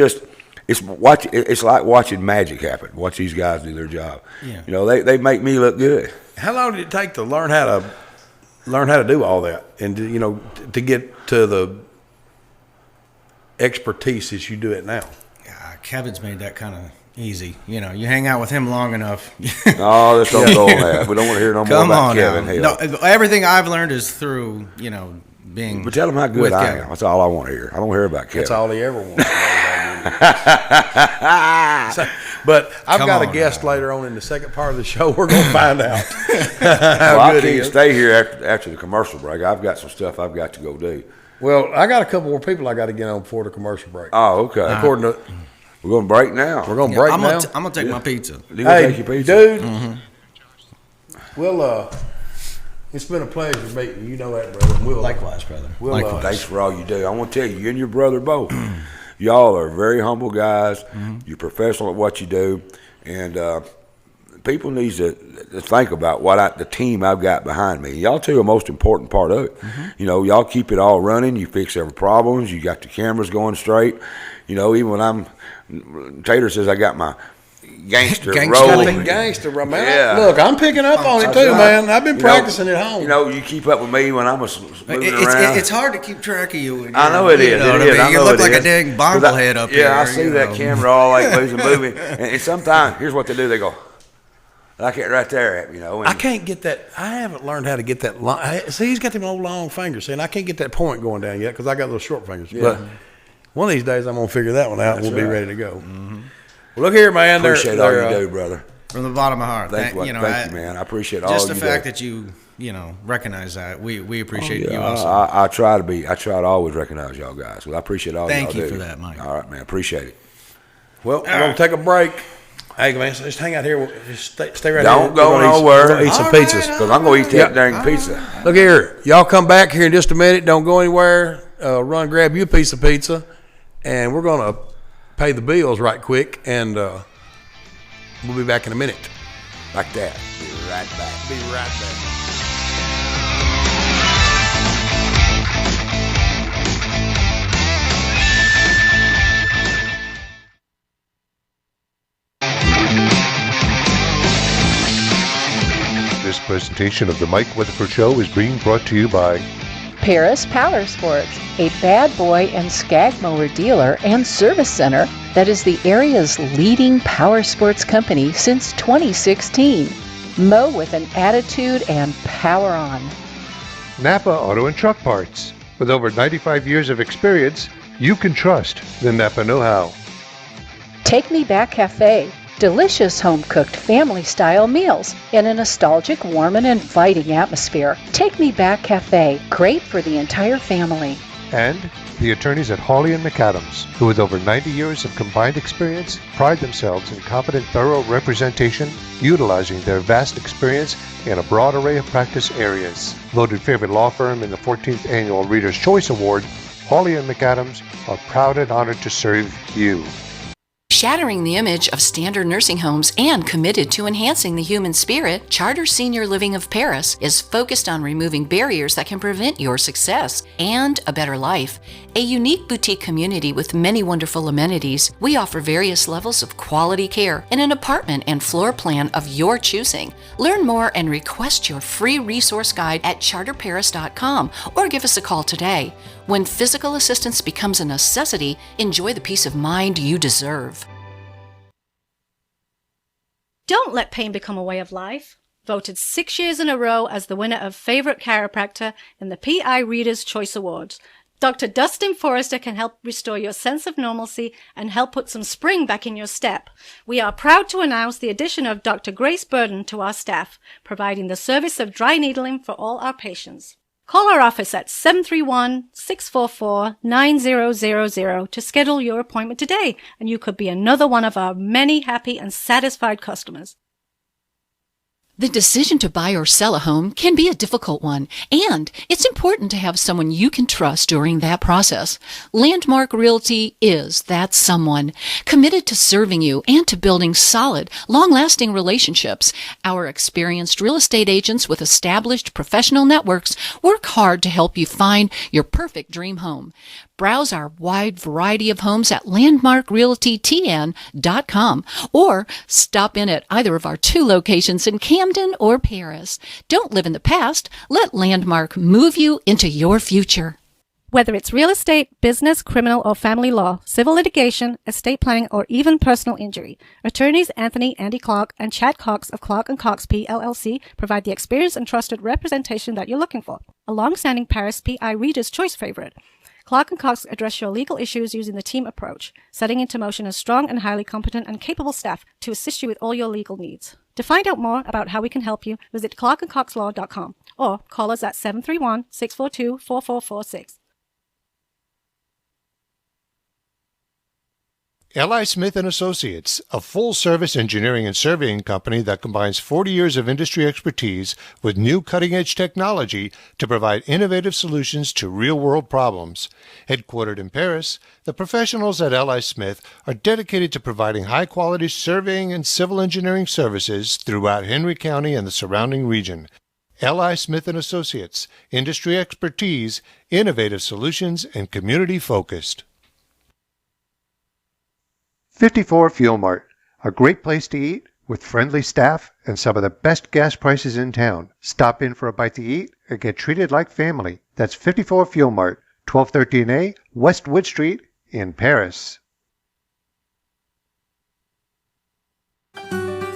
like watching magic happen. Watch these guys do their job. Yeah. They make me look good. How long did it take to learn how to do all that, and to get to the expertise as you do it now? Kevin's made that kind of easy. You hang out with him long enough. No, let's don't go on that. We don't want to hear no more Come about on Kevin. now. Hell. No, everything I've learned is through being. But tell them how good with I Kevin. am. That's all I want to hear. I don't hear about Kevin. That's all he ever wants to know. But I've got a guest later on in the second part of the show. We're going to find out how I good he can't is. stay here after the commercial break. I've got some stuff I've got to go do. Well, I got a couple more people I got to get on before the commercial break. Oh, okay. According to, We're going to break now. we're going to break I'm now. gonna take my pizza. You gonna take your pizza? Dude. We'll it's been a pleasure meeting you. You know that, brother. Likewise, brother. Likewise. Thanks for all you do. I want to tell you, you and your brother both, y'all are very humble guys. You're professional at what you do, and people need to think about the team I've got behind me. Y'all two are the most important part of it. Y'all keep it all running. You fix every problem. You got the cameras going straight. Even when Tater says I got my gangster Gangsta roll. Got the gangster, man. Yeah. Look, I'm picking up on it too, man. I've been practicing at home. You keep up with me when I'm moving around. It's hard to keep track of you. I know it is. You look like a dang bobblehead up here. Yeah, I see that camera all like moving. And sometimes, here's what they do. They go, like it right there, and I can't get that. I haven't learned how to get that long. See, he's got them old long fingers, and I can't get that point going down yet because I got little short fingers. Yeah. But one of these days, I'm going to figure that one out, and we'll be right. ready to go. Well, look here, man. appreciate all you do, brother. From the bottom of my heart. Thank you, man. I appreciate all just you the do. fact that you recognize that. We appreciate you Yeah, also. I try to always recognize y'all guys. Well, I appreciate all y'all do. Thank you for that, Mike. All right, man. Appreciate it. Well, we're going to take a break. Hey, man, so just hang out here. Just stay right here. Don't go We're gonna nowhere. We're going to eat some All right, pizzas. Because I'm going to eat that dang pizza. Look here. Y'all come back here in just a minute. Don't go anywhere. Run, grab you a piece of pizza, and we're going to pay the bills right quick, and we'll be back in a minute. Like that. Be right back. Be right back. This presentation of the Mike Weatherford Show is being brought to you by Paris Power Sports, a bad boy and skag mower dealer and service center that is the area's leading power sports company since 2016. Mow with an attitude and power on. Napa Auto and Truck Parts. With over 95 years of experience, you can trust the Napa know-how. Take Me Back Cafe, delicious home-cooked family-style meals in a nostalgic, warm, and inviting atmosphere. Take Me Back Cafe, great for the entire family. And the attorneys at Hawley & McAdams, who with over 90 years of combined experience, pride themselves in competent, thorough representation, utilizing their vast experience in a broad array of practice areas. Voted favorite law firm in the 14th Annual Reader's Choice Award, Hawley & McAdams are proud and honored to serve you. Shattering the image of standard nursing homes and committed to enhancing the human spirit, Charter Senior Living of Paris is focused on removing barriers that can prevent your success and a better life. A unique boutique community with many wonderful amenities, we offer various levels of quality care in an apartment and floor plan of your choosing. Learn more and request your free resource guide at charterparis.com or give us a call today. When physical assistance becomes a necessity, enjoy the peace of mind you deserve. Don't let pain become a way of life. Voted 6 years in a row as the winner of Favorite Chiropractor in the PI Reader's Choice Awards, Dr. Dustin Forrester can help restore your sense of normalcy and help put some spring back in your step. We are proud to announce the addition of Dr. Grace Burden to our staff, providing the service of dry needling for all our patients. Call our office at 731-644-9000 to schedule your appointment today, and you could be another one of our many happy and satisfied customers. The decision to buy or sell a home can be a difficult one, and it's important to have someone you can trust during that process. Landmark Realty is that someone, committed to serving you and to building solid, long-lasting relationships. Our experienced real estate agents with established professional networks work hard to help you find your perfect dream home. Browse our wide variety of homes at landmarkrealtytn.com or stop in at either of our 2 locations in Camden or Paris. Don't live in the past. Let Landmark move you into your future. Whether it's real estate, business, criminal, or family law, civil litigation, estate planning, or even personal injury, attorneys Andy Clark and Chad Cox of Clark & Cox PLLC provide the experience and trusted representation that you're looking for. A long-standing Paris PI Reader's Choice favorite, Clark & Cox address your legal issues using the team approach, setting into motion a strong and highly competent and capable staff to assist you with all your legal needs. To find out more about how we can help you, visit clarkandcoxlaw.com or call us at 731-642-4446. L.I. Smith & Associates, a full-service engineering and surveying company that combines 40 years of industry expertise with new cutting-edge technology to provide innovative solutions to real-world problems. Headquartered in Paris, the professionals at L.I. Smith are dedicated to providing high-quality surveying and civil engineering services throughout Henry County and the surrounding region. L.I. Smith & Associates, industry expertise, innovative solutions, and community-focused. 54 Fuel Mart, a great place to eat with friendly staff and some of the best gas prices in town. Stop in for a bite to eat and get treated like family. That's 54 Fuel Mart, 1213A West Wood Street in Paris.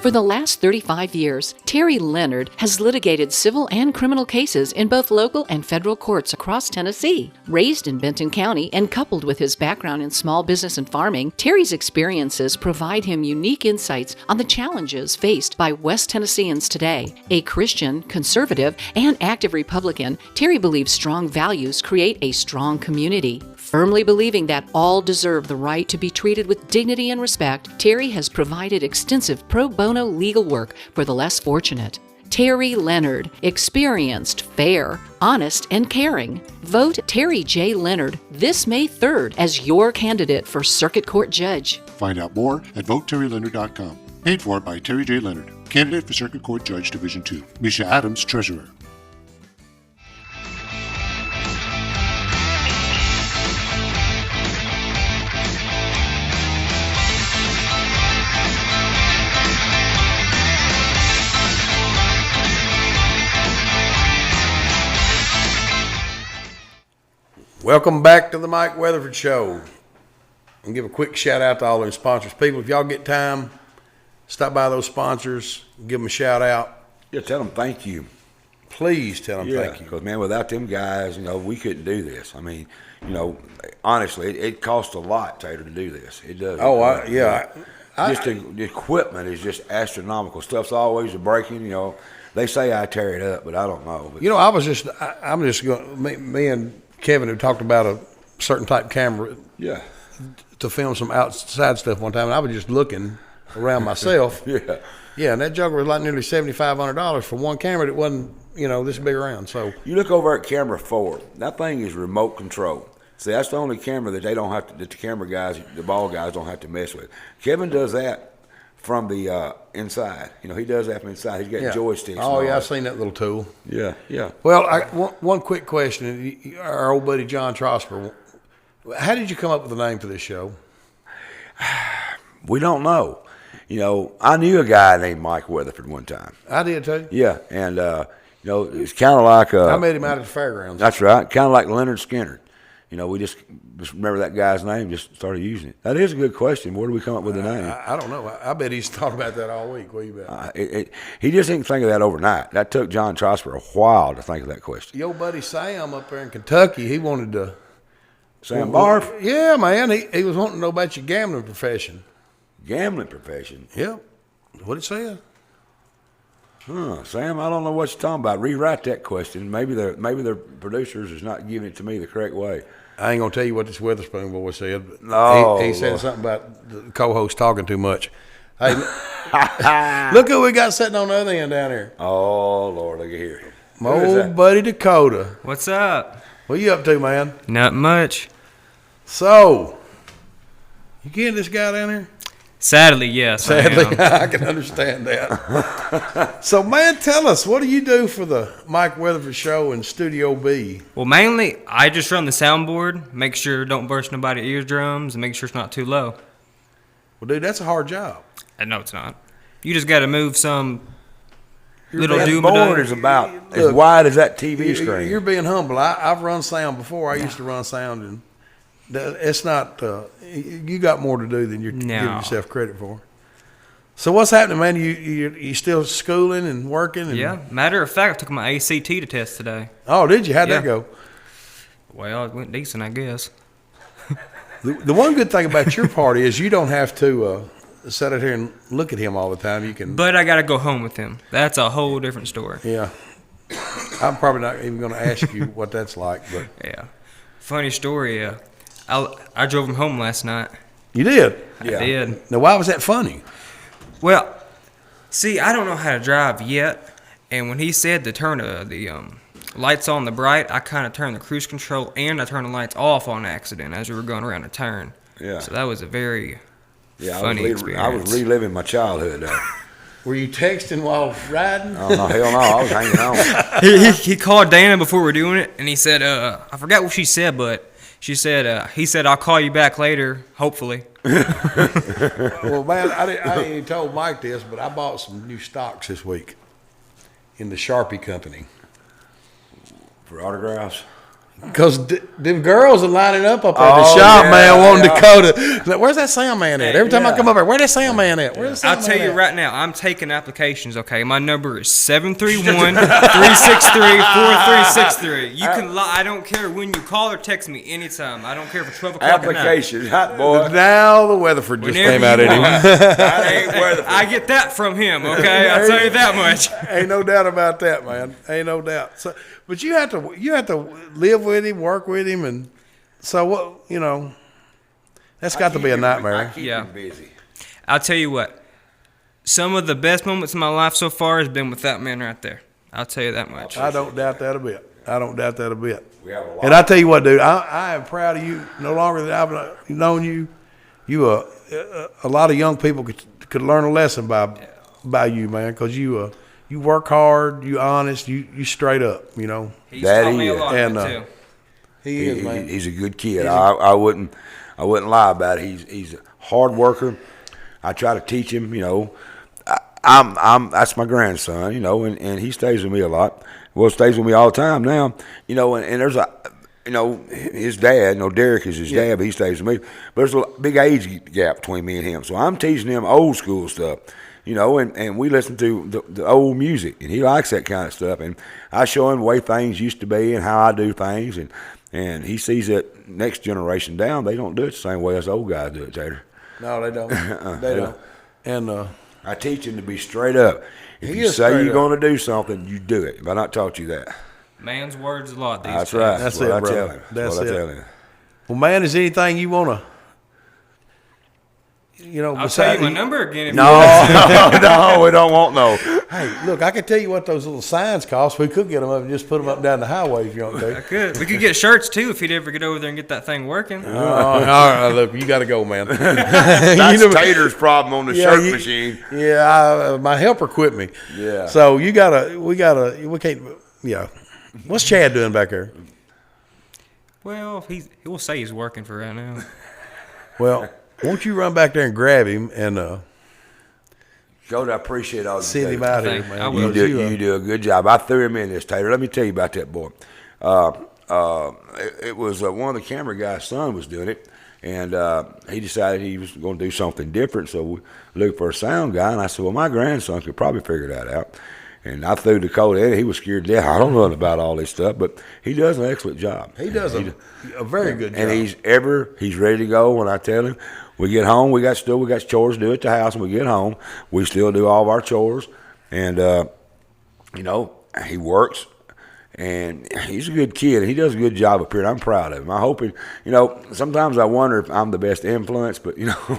For the last 35 years, Terry Leonard has litigated civil and criminal cases in both local and federal courts across Tennessee. Raised in Benton County and coupled with his background in small business and farming, Terry's experiences provide him unique insights on the challenges faced by West Tennesseans today. A Christian, conservative, and active Republican, Terry believes strong values create a strong community. Firmly believing that all deserve the right to be treated with dignity and respect, Terry has provided extensive pro bono legal work for the less fortunate. Terry Leonard, experienced, fair, honest, and caring. Vote Terry J. Leonard this May 3rd as your candidate for Circuit Court Judge. Find out more at voteterryleonard.com. Paid for by Terry J. Leonard, candidate for Circuit Court Judge Division 2. Misha Adams, Treasurer. Welcome back to the Mike Weatherford Show. And give a quick shout out to all those sponsors. People, if y'all get time, stop by those sponsors, give them a shout out. Yeah, tell them thank you. Please tell them thank you. Because, man, without them guys, we couldn't do this. I mean, honestly, it costs a lot, Tater, to do this. It does. Oh, The equipment is just astronomical. Stuff's always breaking. They say I tear it up, but I don't know. But, I'm just going. Me and Kevin have talked about a certain type camera. Yeah. To film some outside stuff one time, and I was just looking around myself. Yeah. Yeah, and that joker was like nearly $7,500 for one camera that wasn't, this big around. So you look over at camera 4. That thing is remote control. See, that's the only camera that they don't have to. That the camera guys, the ball guys, don't have to mess with. Kevin does that from the inside. He does that from inside. He's got joysticks. Oh yeah, I've seen that little tool. Yeah, yeah. Well, one quick question. Our old buddy John Trosper. How did you come up with the name for this show? We don't know. I knew a guy named Mike Weatherford one time. I did too. Yeah, and it's kind of like I met him out at the fairgrounds. That's right, kind of like Leonard Skinner. We just remember that guy's name, just started using it. That is a good question. Where do we come up with the name? I don't know. I bet he's thought about that all week. What do you bet? He just didn't think of that overnight. That took John Trosper a while to think of that question. Your buddy Sam up there in Kentucky, he wanted to. Sam Barf? Yeah, man. He was wanting to know about your gambling profession. Gambling profession? Yep. What it said. Sam, I don't know what you're talking about. Rewrite that question. Maybe the producers is not giving it to me the correct way. I ain't gonna tell you what this Witherspoon boy said. But no, he said something about the co-host talking too much. Hey, look who we got sitting on the other end down here. Oh Lord, look at here. My old buddy Dakota. What's up? What you up to, man? Not much. So, you getting this guy down here? Sadly, yes. Sadly, I can understand that. So, man, tell us, what do you do for the Mike Weatherford Show in Studio B? Well, mainly, I just run the soundboard, make sure don't burst nobody's eardrums, and make sure it's not too low. Well, dude, that's a hard job. No, it's not. You just got to move some little that doom. board is about as wide as that TV screen. You're being humble. I've run sound before. I used to run sound, and it's not. You got more to do than you're giving yourself credit for. So what's happening, man? You still schooling and working? And, yeah. Matter of fact, I took my ACT to test today. Oh, did you? How'd that go? Well, it went decent, I guess. The one good thing about your party is you don't have to sit out here and look at him all the time. You can. But I got to go home with him. That's a whole different story. Yeah. I'm probably not even going to ask you what that's like, but yeah. Funny story. I drove him home last night. You did? I did. Now, why was that funny? Well, see, I don't know how to drive yet, and when he said to turn the lights on the bright, I kind of turned the cruise control and I turned the lights off on accident as we were going around a turn. Yeah. So that was a very funny experience. I was reliving my childhood there. Were you texting while riding? Oh, no, hell no. I was hanging on. He called Dana before we were doing it, and he said, I forgot what she said, but she said, he said, I'll call you back later, hopefully. Well, man, I ain't told Mike this, but I bought some new stocks this week in the Sharpie company. For autographs? Because them girls are lining up at the shop, man, wanting Dakota. Like, where's that sound man at? Every time I come up here, where's that sound man at? I'll tell you right now, I'm taking applications, okay? My number is 731-363-4363. You can lie. I don't care when you call or text me anytime. I don't care for 12 o'clock applications, hot boy. Now the Weatherford just came out at him. I get that from him, okay? I'll tell you that much. Ain't no doubt about that, man. Ain't no doubt. So, but you have to live with him, work with him, and so what? That's got to be a nightmare. Yeah. Busy. I'll tell you what. Some of the best moments in my life so far has been with that man right there. I'll tell you that much. I don't doubt that a bit. And I tell you what, dude, I am proud of you. No longer that I've known you, a lot of young people could learn a lesson by you, man, because you work hard, you honest, you straight up, He's taught me a lot, too. He is, man. He's a good kid. I wouldn't lie about it. He's a hard worker. I try to teach him. That's my grandson. And he stays with me a lot. Well, stays with me all the time now. And there's his dad. Derek is his dad, but he stays with me. But there's a big age gap between me and him. So I'm teaching him old school stuff. And we listen to the old music, and he likes that kind of stuff. And I show him the way things used to be and how I do things, and he sees that next generation down, they don't do it the same way as old guys do it, Tater. No, they don't. They don't. And I teach him to be straight up. If you say you're going to do something, you do it. If I not taught you that. Man's words a lot these That's days. right. That's what it, I brother. tell him. That's what it. I tell him. well, man, is there anything you want to, I'll tell you my number again. If No, we don't want no. Hey, look, I can tell you what those little signs cost. We could get them up and just put them up and down the highway if you want to. I could. We could get shirts too if he'd ever get over there and get that thing working. All right, look, you got to go, man. That's Tater's problem on the shirt machine. Yeah, my helper quit me. Yeah. So we can't. Yeah. What's Chad doing back there? Well, he'll say he's working for right now. Well, won't you run back there and grab him and Gold, I appreciate all you send do. him out here, I man. will. You do a good job. I threw him in this, Tater. Let me tell you about that boy. It was one of the camera guy's son was doing it, and he decided he was going to do something different. So we looked for a sound guy, and I said, well, my grandson could probably figure that out. And I threw Dakota in. He was scared to death. I don't know about all this stuff, but he does an excellent job. He does a very good job. And he's ready to go when I tell him. We get home, we got chores to do at the house, and we get home. We still do all of our chores. And, he works. And he's a good kid. He does a good job up here. I'm proud of him. I hope sometimes I wonder if I'm the best influence, but, No, you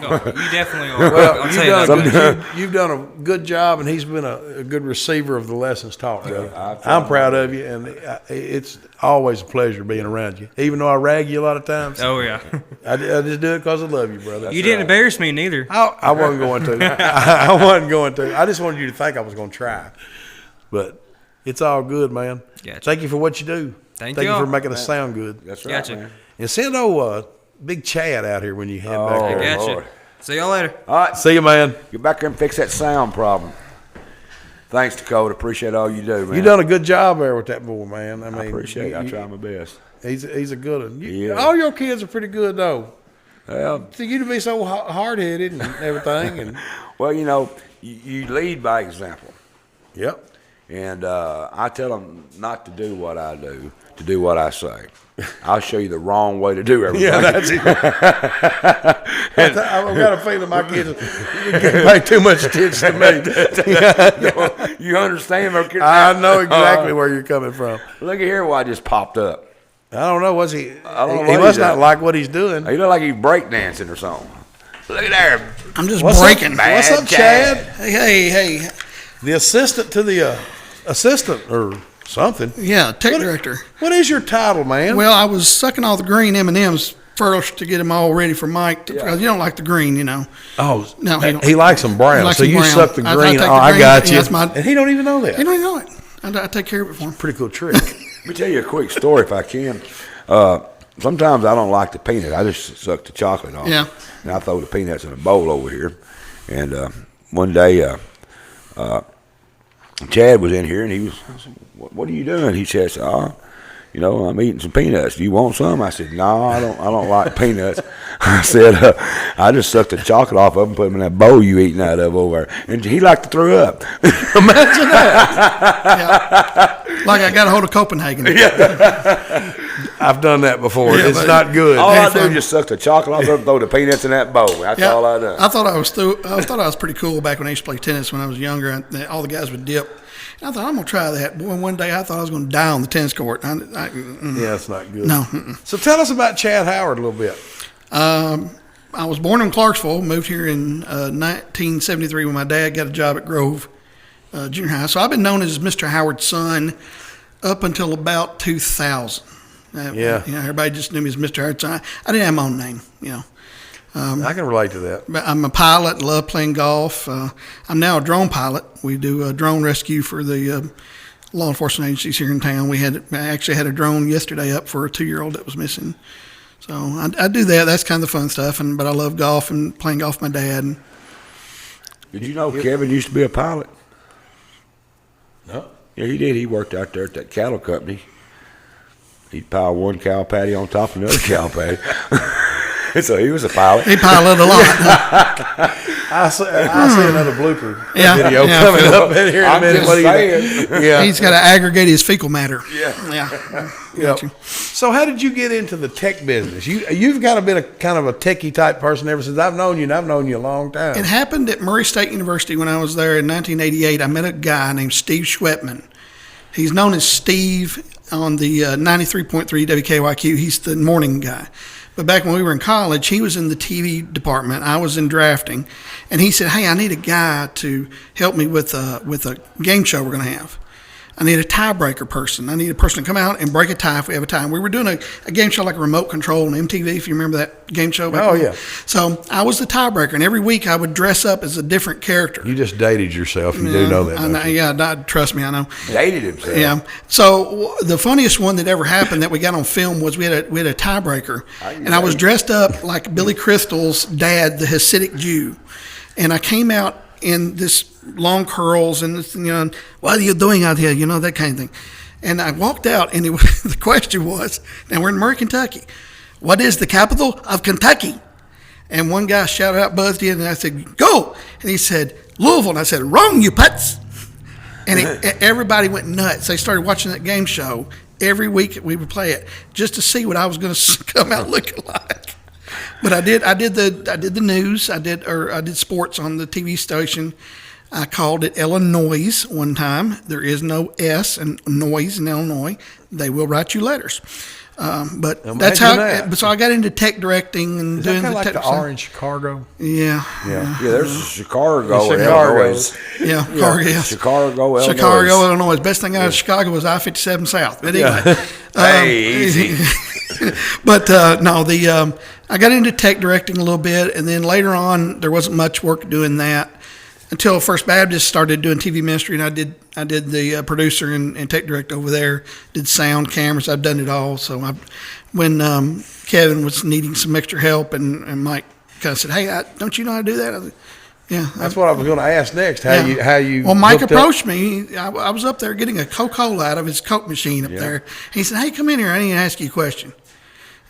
definitely are. Well, I'll tell you that. you've done a good job, and he's been a good receiver of the lessons taught, brother. I'm proud of you, and it's always a pleasure being around you, even though I rag you a lot of times. Oh, yeah. I just do it because I love you, brother. You didn't embarrass me neither. I wasn't going to. I wasn't going to. I just wanted you to think I was going to try. But it's all good, man. Gotcha. Thank you for what you do. Thank you you for making us sound good. that's right, Gotcha. man. And send old Big Chad out here when you head back I there. got you. Lord. See y'all later. All right. See you, man. Get back there and fix that sound problem. Thanks, Dakota. Appreciate all you do, man. You done a good job there with that boy, man. I mean, I appreciate it. I try my best. He's a good one. Yeah. All your kids are pretty good, though. Well, So you to be so hard-headed and everything. And well, you lead by example. Yep. And I tell them not to do what I do, to do what I say. I'll show you the wrong way to do everything. Yeah, that's it. I've got a feeling my kids pay too much attention to me. You understand? I know exactly where you're coming from. Look at here what just popped up. I don't know. Was he? I don't know He what must he not did. like what he's doing. He look like he's breakdancing or something. Look at there. I'm just What's breaking. up, what's up, Chad? Hey. The assistant to the assistant or something. Yeah, tech director. What is your title, man? Well, I was sucking all the green M&Ms first to get them all ready for Mike because you don't like the green, Oh, No, he likes them brown. He likes So them you brown. suck the I green. take the I green, got you. that's my- And he don't even know that. He don't even know it. I take care of it for him. Pretty cool trick. Let me tell you a quick story if I can. Sometimes I don't like the peanuts. I just suck the chocolate off. Yeah. And I throw the peanuts in a bowl over here. And one day, Chad was in here, and I said, what are you doing? He says, I'm eating some peanuts. Do you want some? I said, no, I don't like peanuts. I said, I just sucked the chocolate off of them and put them in that bowl you eating out of over there. And he liked to throw up. Imagine that. Yeah. Like I got a hold of Copenhagen. I've done that before. Yeah, It's but- not good. All I do is just suck the chocolate off of them and throw the peanuts in that bowl. That's all I done. I thought I was pretty cool back when I used to play tennis when I was younger. And all the guys would dip. And I thought I'm gonna try that. Boy, one day I thought I was gonna die on the tennis court. Yeah, it's not good. No. So tell us about Chad Howard a little bit. I was born in Clarksville, moved here in 1973 when my dad got a job at Grove Junior High. So I've been known as Mr. Howard's son up until about 2000. Everybody just knew me as Mr. Howard's son. I didn't have my own name, I can relate to that. But I'm a pilot, love playing golf. I'm now a drone pilot. We do drone rescue for the law enforcement agencies here in town. I actually had a drone yesterday up for a 2-year-old that was missing. So I do that. That's kind of the fun stuff. But I love golf and playing golf with my dad. Did you know Kevin used to be a pilot? No. Yeah, he did. He worked out there at that cattle company. He'd pile one cow patty on top of another cow patty. So he was a pilot. He piloted a lot. I see another blooper video yeah. coming up in here in a minute. Just saying. Yeah. He's got to aggregate his fecal matter. Yeah. Yep. So how did you get into the tech business? You've kind of been a techie type person ever since I've known you, and I've known you a long time. It happened at Murray State University when I was there in 1988. I met a guy named Steve Schwetman. He's known as Steve on the 93.3 WKYQ. He's the morning guy. But back when we were in college, he was in the TV department. I was in drafting. And he said, hey, I need a guy to help me with a game show we're going to have. I need a tiebreaker person. I need a person to come out and break a tie if we have a tie. We were doing a game show like a remote control on MTV, if you remember that game show back then. Yeah. So I was the tiebreaker, and every week I would dress up as a different character. You just dated yourself. You do know that. I know, yeah, trust me, I know. Dated himself. Yeah. So the funniest one that ever happened that we got on film was we had a tiebreaker, and I was dressed up like Billy Crystal's dad, the Hasidic Jew, and I came out in this long curls and this, what are you doing out here? That kind of thing. And I walked out, and the question was, now we're in Murray, Kentucky. What is the capital of Kentucky? And one guy shouted out, buzzed in, and I said, go. And he said, Louisville. And I said, wrong, you putz. And everybody went nuts. They started watching that game show. Every week we would play it just to see what I was going to come out looking like. But I did the news. I did sports on the TV station. I called it Illinois one time. There is no S and noise in Illinois. They will write you letters. But that's how. That. So I got into tech directing and is doing that the like tech. The Orange Chicago. Yeah. There's Chicago, Illinois. Yeah, Chicago, Illinois. Chicago, Illinois. Best thing out of Chicago was I-57 South. But anyway, hey, easy. But I got into tech directing a little bit, and then later on there wasn't much work doing that until First Baptist started doing TV ministry, and I did the producer and tech direct over there. Did sound, cameras. I've done it all. So when Kevin was needing some extra help, and Mike kind of said, "Hey, don't you know how to do that?" I said, yeah, that's what I was going to ask next. How you? Well, Mike approached me. I was up there getting a Coca-Cola out of his Coke machine up there. He said, "Hey, come in here. I need to ask you a question."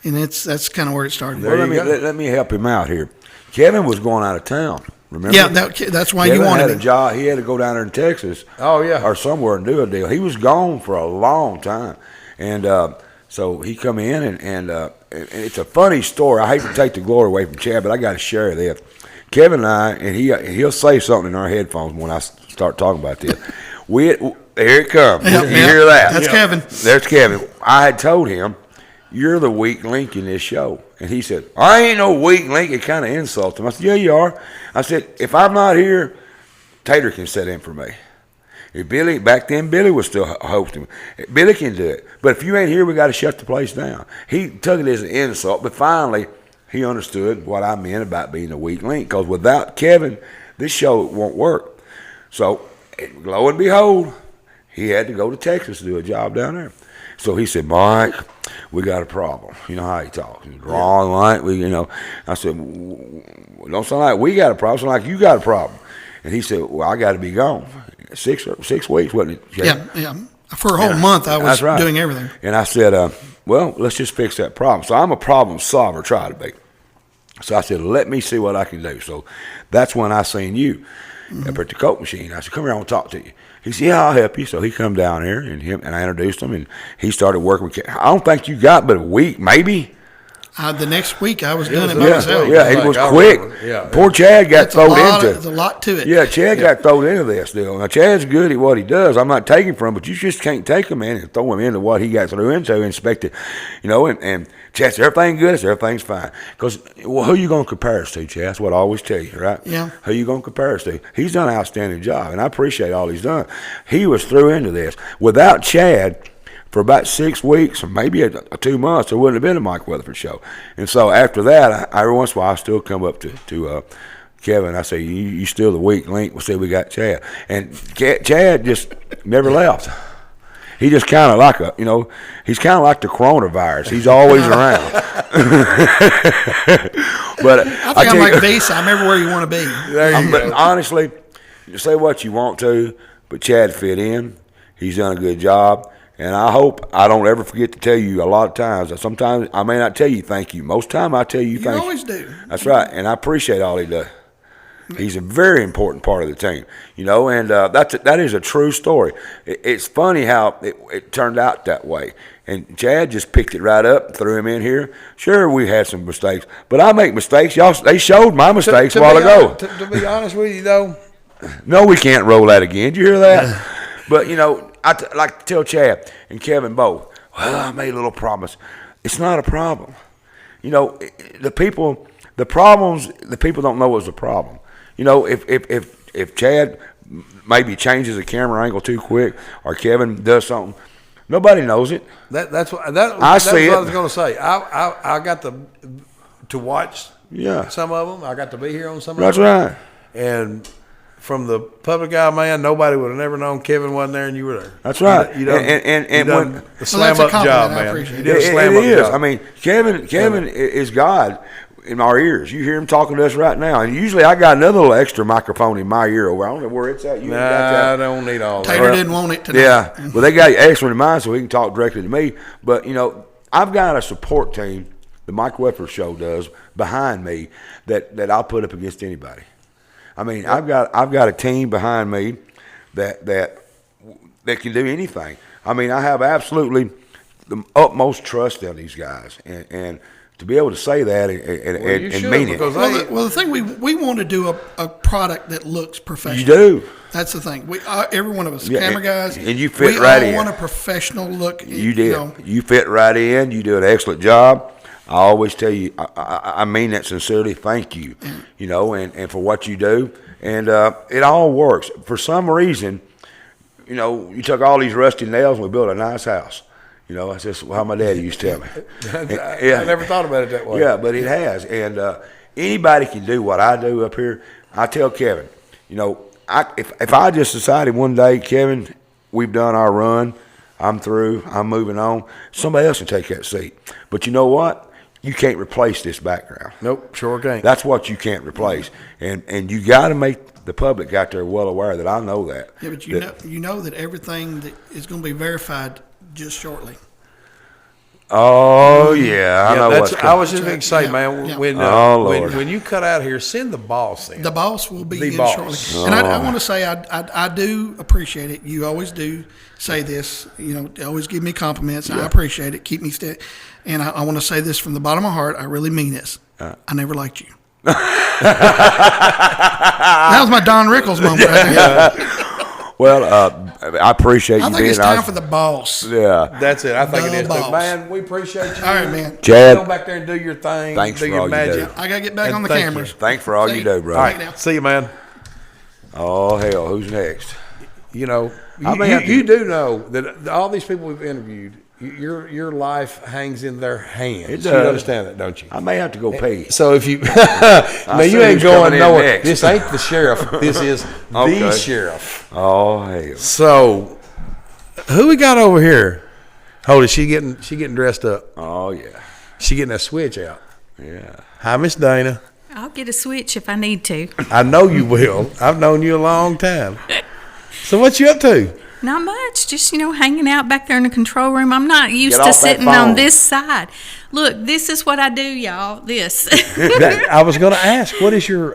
And that's kind of where it started. Let me help him out here. Kevin was going out of town. Remember? Yeah, that's why Kevin you wanted had him. A job. He had to go down there in Texas. Oh yeah, or somewhere and do a deal. He was gone for a long time, and so he come in and it's a funny story. I hate to take the glory away from Chad, but I got to share this. Kevin and I, and he'll say something in our headphones when I start talking about this. Here it comes. You hear that? That's Kevin. There's Kevin. I had told him, you're the weak link in this show. And he said, I ain't no weak link. It kind of insults him. I said, yeah, you are. I said, if I'm not here, Tater can set in for me. If Billy, back then Billy was still hosting. Billy can do it. But if you ain't here, we got to shut the place down. He took it as an insult, but finally he understood what I meant about being a weak link. Because without Kevin, this show won't work. So, lo and behold, he had to go to Texas to do a job down there. So he said, Mike, we got a problem. You know how he talks. Wrong, like I said, don't sound like we got a problem. Sound like you got a problem. And he said, well, I got to be gone. 6 weeks, wasn't it? Yeah. For a whole month, I was doing everything. And I said, well, let's just fix that problem. So I'm a problem solver, try to be. So I said, let me see what I can do. So that's when I seen you up at the Coke machine. I said, come here, I want to talk to you. He said, yeah, I'll help you. So he come down here, and I introduced him, and he started working with I don't think you got but a week, maybe. The next week, I was doing it by myself. Yeah, it was quick. Poor Chad got thrown into it. There's a lot to it. Yeah, Chad got thrown into this deal. Now, Chad's good at what he does. I'm not taking from him, but you just can't take him in and throw him into what he got thrown into, inspect it, and Chad said, everything good? I said, everything's fine. Because, who you going to compare us to, Chad? That's what I always tell you, right? Yeah. Who you going to compare us to? He's done an outstanding job, and I appreciate all he's done. He was through into this. Without Chad, for about 6 weeks or maybe 2 months, there wouldn't have been a Mike Weatherford show. And so after that, every once in a while, I still come up to Kevin. I say, you still the weak link. We'll see, we got Chad. And Chad just never left. He just kind of like he's kind of like the coronavirus. He's always around. But I think I'm like Visa. I'm everywhere you want to be. But honestly, you say what you want to, but Chad fit in. He's done a good job. And I hope I don't ever forget to tell you a lot of times. Sometimes I may not tell you thank you. Most time I tell you thank you. You always do. That's right, and I appreciate all he does. He's a very important part of the team, and that is a true story. It's funny how it turned out that way. And Chad just picked it right up and threw him in here. Sure, we had some mistakes, but I make mistakes. They showed my mistakes a while ago. To be honest with you, though. No, we can't roll that again. Did you hear that? But, I like to tell Chad and Kevin both, well, I made a little promise. It's not a problem. The people don't know it's a problem. If Chad maybe changes the camera angle too quick or Kevin does something, nobody knows it. That's what I was going to say. I got to watch some of them. I got to be here on some of them. That's right. And from the public eye, man, nobody would have never known Kevin wasn't there and you were there. That's right. You done a slam up job, man. You did a It slam up is. job. I mean, Kevin is God in our ears. You hear him talking to us right now. And usually I got another little extra microphone in my ear over. I don't know where it's at. You got that? I don't need all that. Tater didn't want it today. Yeah. Well, they got extra in mine so he can talk directly to me. But, I've got a support team, the Mike Weatherford Show does, behind me that I'll put up against anybody. I mean, I've got a team behind me that can do anything. I mean, I have absolutely the utmost trust in these guys, and to be able to say that and mean it. Well, the thing we want to do a product that looks professional. You do. That's the thing. We every one of us, Yeah, camera guys, and you fit right in. We all want a professional look. You did. You fit right in. You do an excellent job. I always tell you, I mean that sincerely. Thank you, and for what you do. And it all works. For some reason, you took all these rusty nails and we built a nice house. That's just how my daddy used to tell me. I never thought about it that way. Yeah, but it has. And anybody can do what I do up here. I tell Kevin, if I just decided one day, Kevin, we've done our run, I'm through, I'm moving on, somebody else can take that seat. But you know what? You can't replace this background. Nope, sure can't. That's what you can't replace. And you got to make the public out there well aware that I know that. Yeah, but you know that everything that is going to be verified just shortly. Oh yeah, I know what's coming. I was just going to say, man, Yeah. when you cut out here, send the boss in. The boss will be in shortly. Oh. And I want to say I do appreciate it. You always do say this. Always give me compliments. Yeah. I appreciate it. Keep me steady. And I want to say this from the bottom of my heart. I really mean this. I never liked you. That was my Don Rickles moment right there. Well, I appreciate you being. I think it's time for the boss. Yeah, that's it. I think The it is. boss. Man, we appreciate you. All right, man. Chad, go back there and do your thing. Thanks do for your all magic. you do. I got to get back on the thank cameras. you. Thanks for all you do, bro. All right, see you, man. Oh hell, who's next? You do know that all these people we've interviewed, your life hangs in their hands. It does. You understand that, don't you? I may have to go pee. So if you, now you ain't going nowhere. This ain't the sheriff. This is the sheriff. Oh hell. So, who we got over here? Hold it. She getting dressed up. Oh yeah. She getting that switch out. Yeah. Hi, Miss Dana. I'll get a switch if I need to. I know you will. I've known you a long time. So what you up to? Not much. Just, hanging out back there in the control room. I'm not used Get to off that sitting on phone. this side. Look, this is what I do, y'all. This. I was going to ask, what is your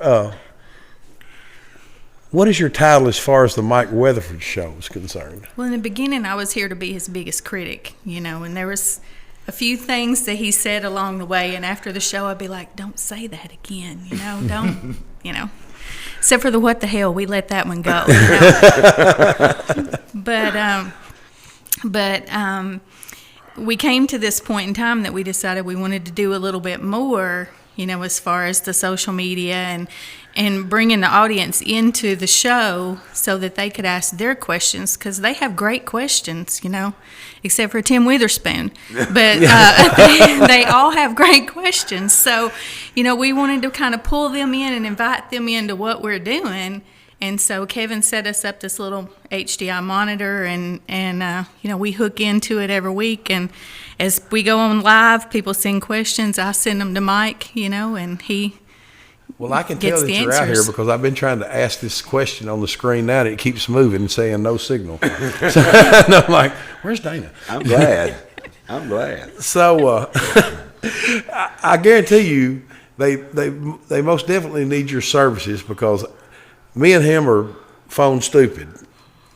title as far as the Mike Weatherford Show is concerned? Well, in the beginning, I was here to be his biggest critic, and there was a few things that he said along the way, and after the show, I'd be like, don't say that again, don't, except for the what the hell, we let that one go. But we came to this point in time that we decided we wanted to do a little bit more, as far as the social media and bringing the audience into the show so that they could ask their questions, because they have great questions, except for Tim Witherspoon. But they all have great questions. So, we wanted to kind of pull them in and invite them into what we're doing. And so Kevin set us up this little HDI monitor, and we hook into it every week. And as we go on live, people send questions. I send them to Mike, and he Well, I can gets tell that the you're out here answers. because I've been trying to ask this question on the screen now, and it keeps moving and saying no signal. So, and I'm like, where's Dana? I'm glad. I'm glad. So I guarantee you, they most definitely need your services because me and him are phone stupid,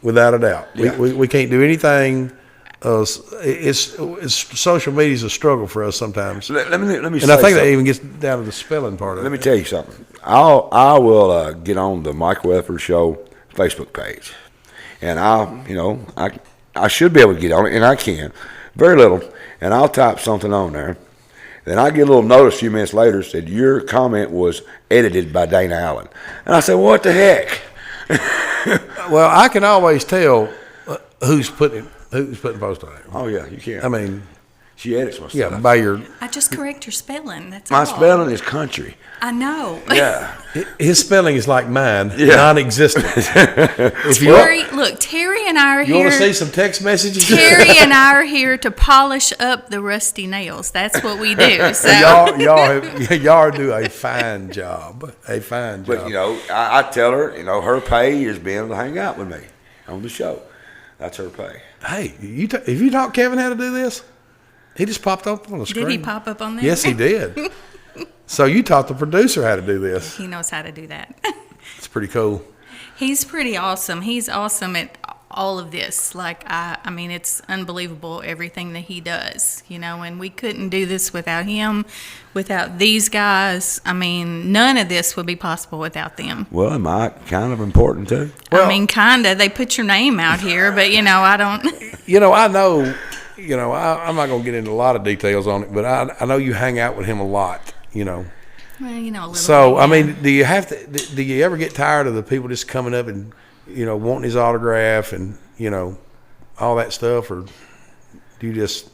without a doubt. Yeah. We can't do anything. It's social media is a struggle for us sometimes. Let me and say I think that something. even gets down to the spelling part of it. Let me tell you something. I will get on the Mike Weatherford Show Facebook page, and I should be able to get on it, and I can, very little, and I'll type something on there. Then I get a little notice a few minutes later said your comment was edited by Dana Allen, and I said, what the heck? Well, I can always tell who's putting post on there. Oh yeah, you can. I mean, she edits my stuff. Yeah, by your. I just correct your spelling. That's My all. spelling is country. I know. Yeah. His spelling is like mine, Yeah. non-existent. If you Terry and I are you here. want to see some text messages? Terry and I are here to polish up the rusty nails. That's what we do. So y'all do a fine job. A fine job. But I tell her, her pay is being able to hang out with me on the show. That's her pay. Hey, if you taught Kevin how to do this, he just popped up on the screen. Did he pop up on there? Yes, he did. So you taught the producer how to do this. He knows how to do that. It's pretty cool. He's pretty awesome. He's awesome at all of this. Like, I mean, it's unbelievable everything that he does, and we couldn't do this without him, without these guys. I mean, none of this would be possible without them. Well, am I kind of important too? I mean, kind of. They put your name out here, but, I don't. I know, I'm not going to get into a lot of details on it, but I know you hang out with him a lot, Well, a little So, bit, I yeah. mean, do you ever get tired of the people just coming up and, wanting his autograph and, all that stuff? Or do you just,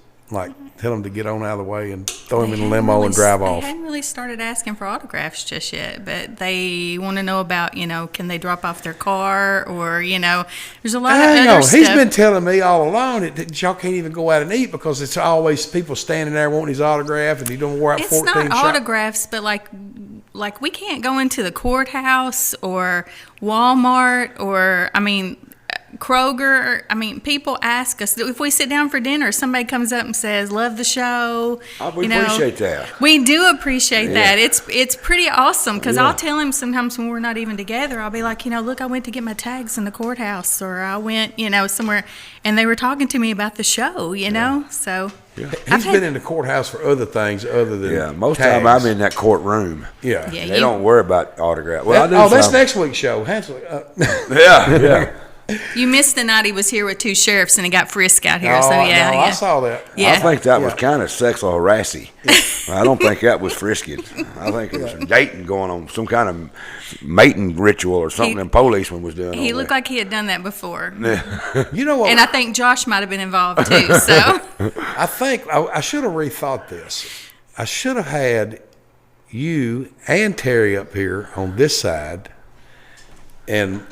tell him to get on out of the way and throw him in a limo and drive off? They hadn't really started asking for autographs just yet, but they want to know about, can they drop off their car or, there's a lot of other stuff. He's been telling me all along that y'all can't even go out and eat because it's always people standing there wanting his autograph and he don't wear out 14 It's not shots. autographs, but like we can't go into the courthouse or Walmart or, Kroger. People ask us if we sit down for dinner, somebody comes up and says, love the show. We appreciate that. We do appreciate Yeah. that. It's pretty awesome because Yeah. I'll tell him sometimes when we're not even together, I'll be like, look, I went to get my tags in the courthouse or I went, somewhere, and they were talking to me about the show, so. Yeah. He's been in the courthouse for other things other than most tags. of the time I'm in that courtroom. Yeah. Yeah, They don't worry about autograph. Well, I do that's some. next week's show. Hansel, Yeah. You missed the night he was here with two sheriffs and he got frisked out here. So yeah, I saw that. Yeah. I think that was kind of sexual harassy. I don't think that was frisking. I think it was some dating going on, some kind of mating ritual or something the policeman was doing. He looked like he had done that before. You know what? And I think Josh might have been involved too. So I think I should have rethought this. I should have had you and Terry up here on this side and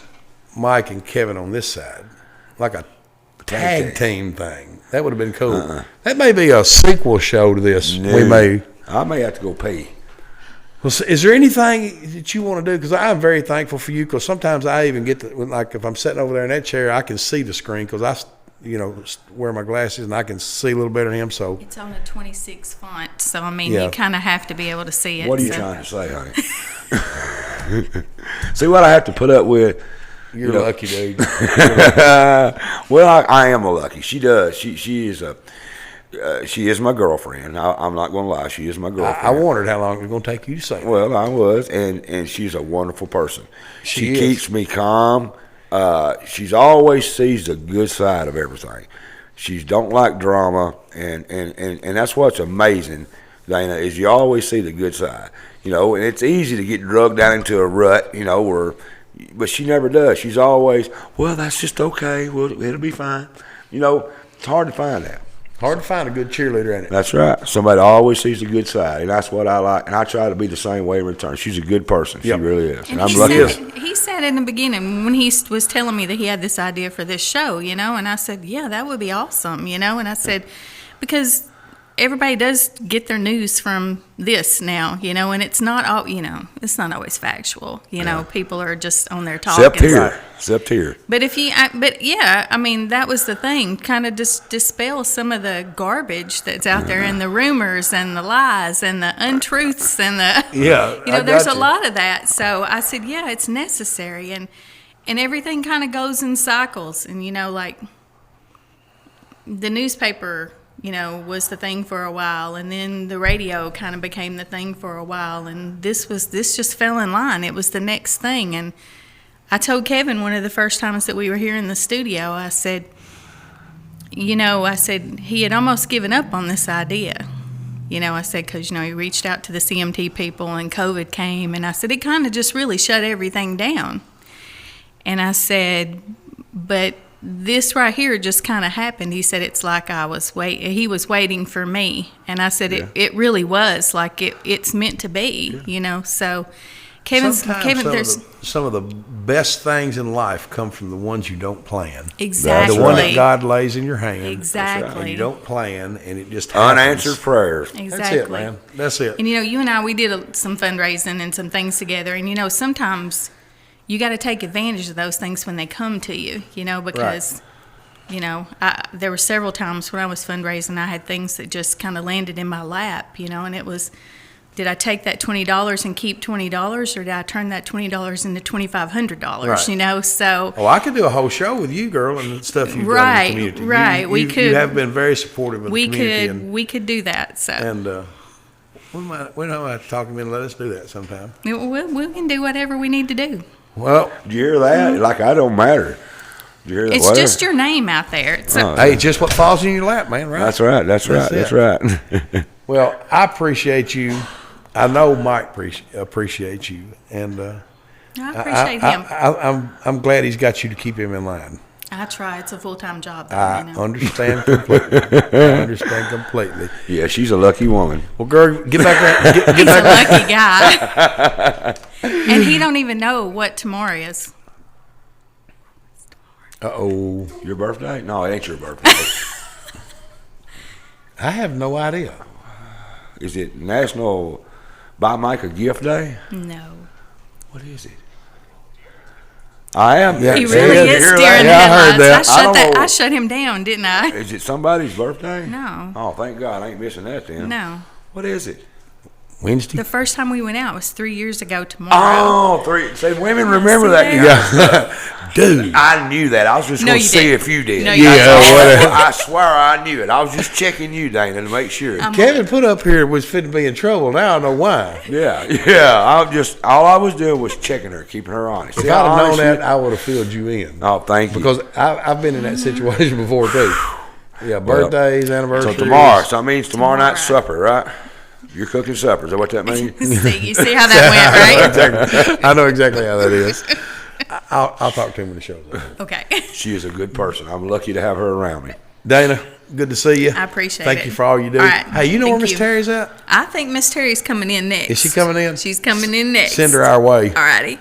Mike and Kevin on this side, like a tag team thing. That would have been cool. That may be a sequel show to this. No. I may have to go pee. Well, so is there anything that you want to do? Because I'm very thankful for you. Because sometimes I even get to, if I'm sitting over there in that chair, I can see the screen because I wear my glasses and I can see a little better than him. So it's on a 26 font. So Yeah. you kind of have to be able to see it. What are you trying to say, honey? See what I have to put up with. You're lucky, dude. Well, I am a lucky. She does. She is my girlfriend. I'm not going to lie. She is my girlfriend. I wondered how long it was going to take you to say that. Well, I was, and she's a wonderful person. She is. keeps me calm. She's always sees the good side of everything. She don't like drama, and that's what's amazing, Dana, is you always see the good side. And it's easy to get drugged down into a rut, but she never does. She's always, well, that's just okay. Well, it'll be fine. It's hard to find that. Hard to find a good cheerleader, ain't it? That's right. Somebody always sees the good side, and that's what I like. And I try to be the same way in return. She's a good person. She really is. And I'm lucky. He said in the beginning when he was telling me that he had this idea for this show, and I said, yeah, that would be awesome, and I said, because everybody does get their news from this now, and it's not all, it's not always factual. People are just on their talking. Except here. But that was the thing. Kind of dispel some of the garbage that's out there, and the rumors and the lies and the untruths and the there's a lot of that. So I said, it's necessary, and everything kind of goes in cycles, and like the newspaper, was the thing for a while, and then the radio kind of became the thing for a while, and this just fell in line. It was the next thing, and I told Kevin one of the first times that we were here in the studio, I said, he had almost given up on this idea. I said, because, he reached out to the CMT people and COVID came, and I said, it kind of just really shut everything down. And I said, but this right here just kind of happened. He said, it's like he was waiting for me. And I said, it really was like it's meant to be, so Kevin, there's some of the best things in life come from the ones you don't plan. Exactly. The one that God lays in your hand. Exactly. And you don't plan, and it just happens. Unanswered prayers. Exactly. That's it, man. That's it. And you and I, we did some fundraising and some things together, and sometimes you got to take advantage of those things when they come to you, because there were several times when I was fundraising, I had things that just kind of landed in my lap, and it was, did I take that $20 and keep $20, or did I turn that $20 into $2,500? Right. So. Oh, I could do a whole show with you, girl, and the stuff you've done in the community. Right. You have been very supportive of the community. We could do that. So. And we don't have to talk to me and let us do that sometime. We can do whatever we need to do. Well, do you hear that? Like, I don't matter. Do you hear that? It's just your name out there. Hey, just what falls in your lap, man, right? That's right. That's right. Well, I appreciate you. I know Mike appreciates you, and I appreciate him. I'm glad he's got you to keep him in line. I try. It's a full-time job. I understand completely. Yeah, she's a lucky woman. Well, girl, get back there. He's a lucky guy. And he don't even know what tomorrow is. Uh-oh. Your birthday? No, it ain't your birthday. I have no idea. Is it National Buy Mike a Gift Day? No. What is it? I am. Yeah, he really is steering the headlights. I shut him down, didn't I? Is it somebody's birthday? No. Oh, thank God. I ain't missing that then. No. What is it? Wednesday? The first time we went out was 3 years ago tomorrow. Oh, 3. See, women remember that. Yeah. Dude. I knew that. I was just going to see if you did. No, I swear I knew it. I was just checking you, Dana, to make sure. Kevin put up here was fit to be in trouble. Now I know why. Yeah. All I was doing was checking her, keeping her honest. If I'd have known that, I would have filled you in. Oh, thank you. Because I've been in that situation before, too. Yeah, birthdays, anniversaries. So tomorrow. So that means tomorrow night's supper, right? You're cooking supper. Is that what that means? You see how that went, right? I know exactly how that is. I'll talk to him when the show's over. Okay. She is a good person. I'm lucky to have her around me. Dana, good to see you. I appreciate it. Thank you for all you do. All right. Hey, you know where Miss Terry's at? I think Miss Terry's coming in next. Is she coming in? She's coming in next. Send her our way. All righty.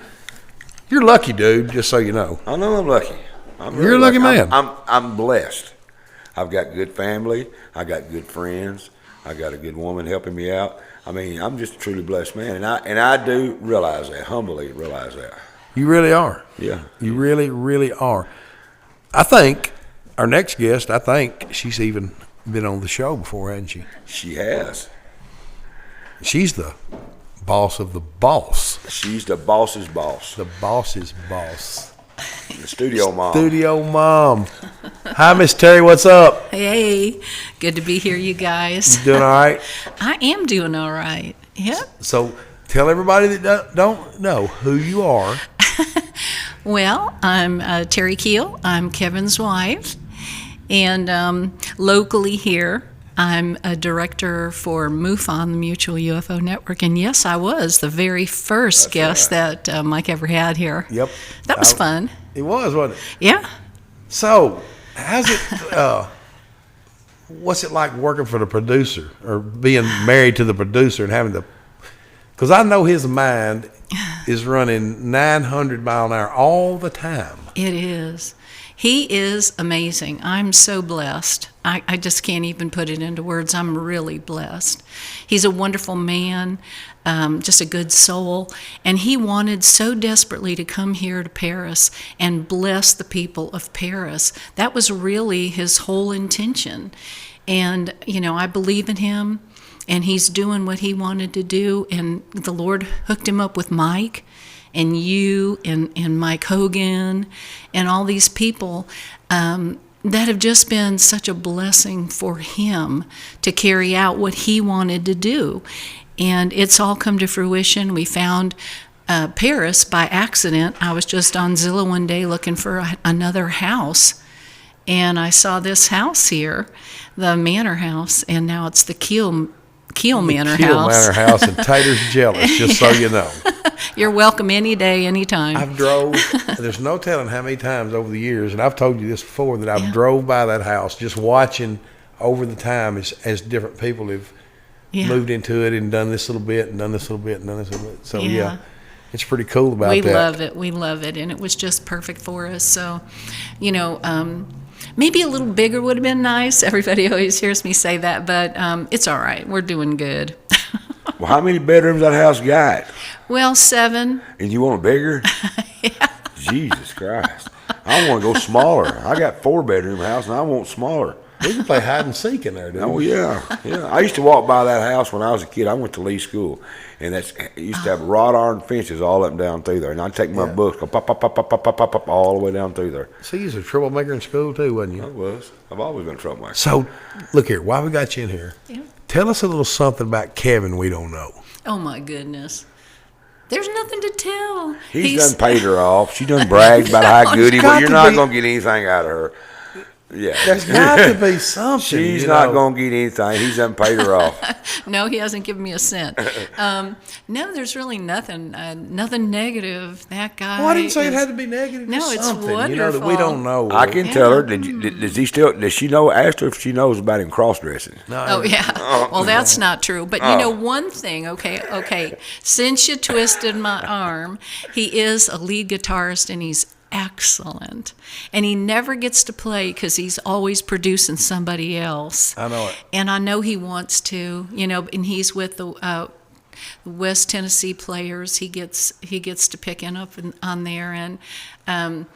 You're lucky, dude, just so you know. I know I'm lucky. You're a lucky man. I'm blessed. I've got good family. I got good friends. I got a good woman helping me out. I mean, I'm just a truly blessed man, and I do realize that, humbly realize that. You really are. Yeah. You really, really are. I think our next guest, she's even been on the show before, hasn't she? She has. She's the boss of the boss. She's the boss's boss. The boss's boss. The studio mom. Studio mom. Hi, Miss Terry. What's up? Hey, good to be here, you guys. You doing all right? I am doing all right. Yep. So tell everybody that don't know who you are. Well, I'm Terry Keel. I'm Kevin's wife. And locally here, I'm a director for MUFON, the Mutual UFO Network. And yes, I was the very first guest that Mike ever had here. Yep. That was fun. It was, wasn't it? Yeah. So, how's it, what's it like working for the producer or being married to the producer and having to, because I know his mind is running 900 mile an hour all the time. It is. He is amazing. I'm so blessed. I just can't even put it into words. I'm really blessed. He's a wonderful man, just a good soul. And he wanted so desperately to come here to Paris and bless the people of Paris. That was really his whole intention. And, I believe in him, and he's doing what he wanted to do. And the Lord hooked him up with Mike and you and Mike Hogan and all these people that have just been such a blessing for him to carry out what he wanted to do. And it's all come to fruition. We found Paris by accident. I was just on Zillow one day looking for another house, and I saw this house here, the Manor House, and now it's the Kiel Manor House. Kiel Manor House, and Tater's jealous, just so you know. You're welcome any day, anytime. There's no telling how many times over the years, and I've told you this before, that I've drove by that house just watching over the time as different people have moved into it and done this little bit and done this little bit and done this little bit. So, it's pretty cool about that. We love it. We love it, and it was just perfect for us. So, maybe a little bigger would have been nice. Everybody always hears me say that, but it's all right. We're doing good. Well, how many bedrooms that house got? Well, 7. And you want it bigger? Yeah. Jesus Christ. I want to go smaller. I got 4-bedroom house, and I want smaller. We can play hide and seek in there, dude. Oh, yeah. I used to walk by that house when I was a kid. I went to Lee School, and it used to have wrought iron fences all up and down through there. And I'd take my books, go pop, pop, pop, pop, pop, pop, pop, pop, all the way down through there. See, you was a troublemaker in school, too, wasn't you? I was. I've always been a troublemaker. So, look here. While we got you in here, tell us a little something about Kevin we don't know. Oh, my goodness. There's nothing to tell. He's done paid her off. She done bragged about how good he was. You're not going to get anything out of her. Yeah. There's got to be something. She's not going to get anything. He's done paid her off. No, he hasn't given me a cent. No, there's really nothing. Nothing negative. That guy. Well, I didn't say it had to be negative. No, it's something, wonderful. that we don't know. I can tell her. Does she know? Asked her if she knows about him cross dressing. No. Oh yeah. Well, that's not true. But one thing. Okay. Since you twisted my arm, he is a lead guitarist, and he's excellent, and he never gets to play because he's always producing somebody else. I know it, and I know he wants to, and he's with the West Tennessee players. He gets to picking up on there, and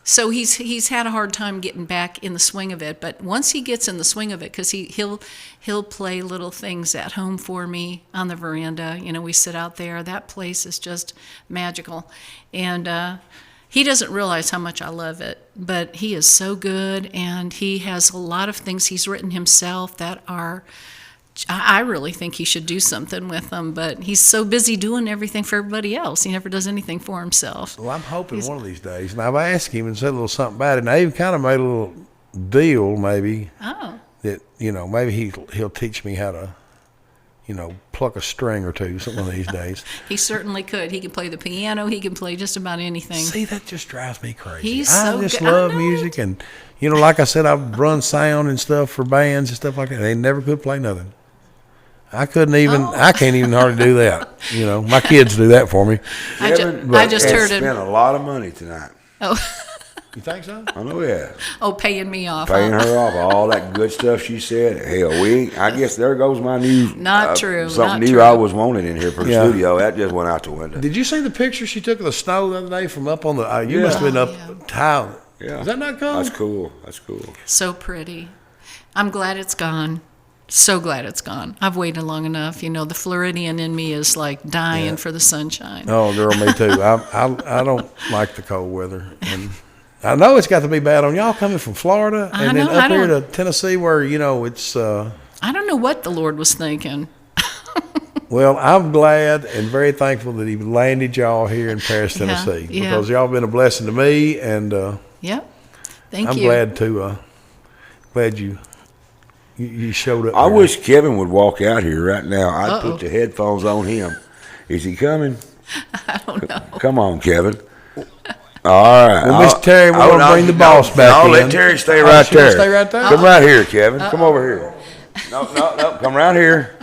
so he's had a hard time getting back in the swing of it. But once he gets in the swing of it, because he'll play little things at home for me on the veranda. We sit out there. That place is just magical, and he doesn't realize how much I love it, but he is so good, and he has a lot of things he's written himself that are, I really think he should do something with them, but he's so busy doing everything for everybody else. He never does anything for himself. Well, I'm hoping one of these days, and I've asked him and said a little something about it, and I even kind of made a little deal maybe that, maybe he'll teach me how to, pluck a string or two, something of these days. He certainly could. He can play the piano. He can play just about anything. See, that just drives me crazy. He's I so just good. love music, and, like I said, I've run sound and stuff for bands and stuff like that. They never could play nothing. I can't even hardly do that. My kids do that for me. I just heard it. Spent a lot of money tonight. Oh. You think so? I know he has. Oh, paying me off. Paying her off, all that good stuff she said. Hell, I guess there goes my new. Not true. Something not new true. I was wanting in here for the studio. That just went out the window. Did you see the picture she took of the snow the other day from up on the? You must have been up high. Yeah. Is that not cool? That's cool. So pretty. I'm glad it's gone. So glad it's gone. I've waited long enough. The Floridian in me is like dying for the sunshine. Oh, girl, me too. I don't like the cold weather, and I know it's got to be bad on y'all coming from Florida and then up here to Tennessee, where it's. I don't know what the Lord was thinking. Well, I'm glad and very thankful that He landed y'all here in Paris, Tennessee, because y'all been a blessing to me, and yep, thank I'm you. glad you showed up. I wish Kevin would walk out here right now. I'd put the headphones on him. Is he coming? I don't know. Come on, Kevin. All right. Well, Miss Terry, we're going to bring the boss back in. Let Terry stay right there. Stay right there? Come right here, Kevin. Come over here. No. Come right here.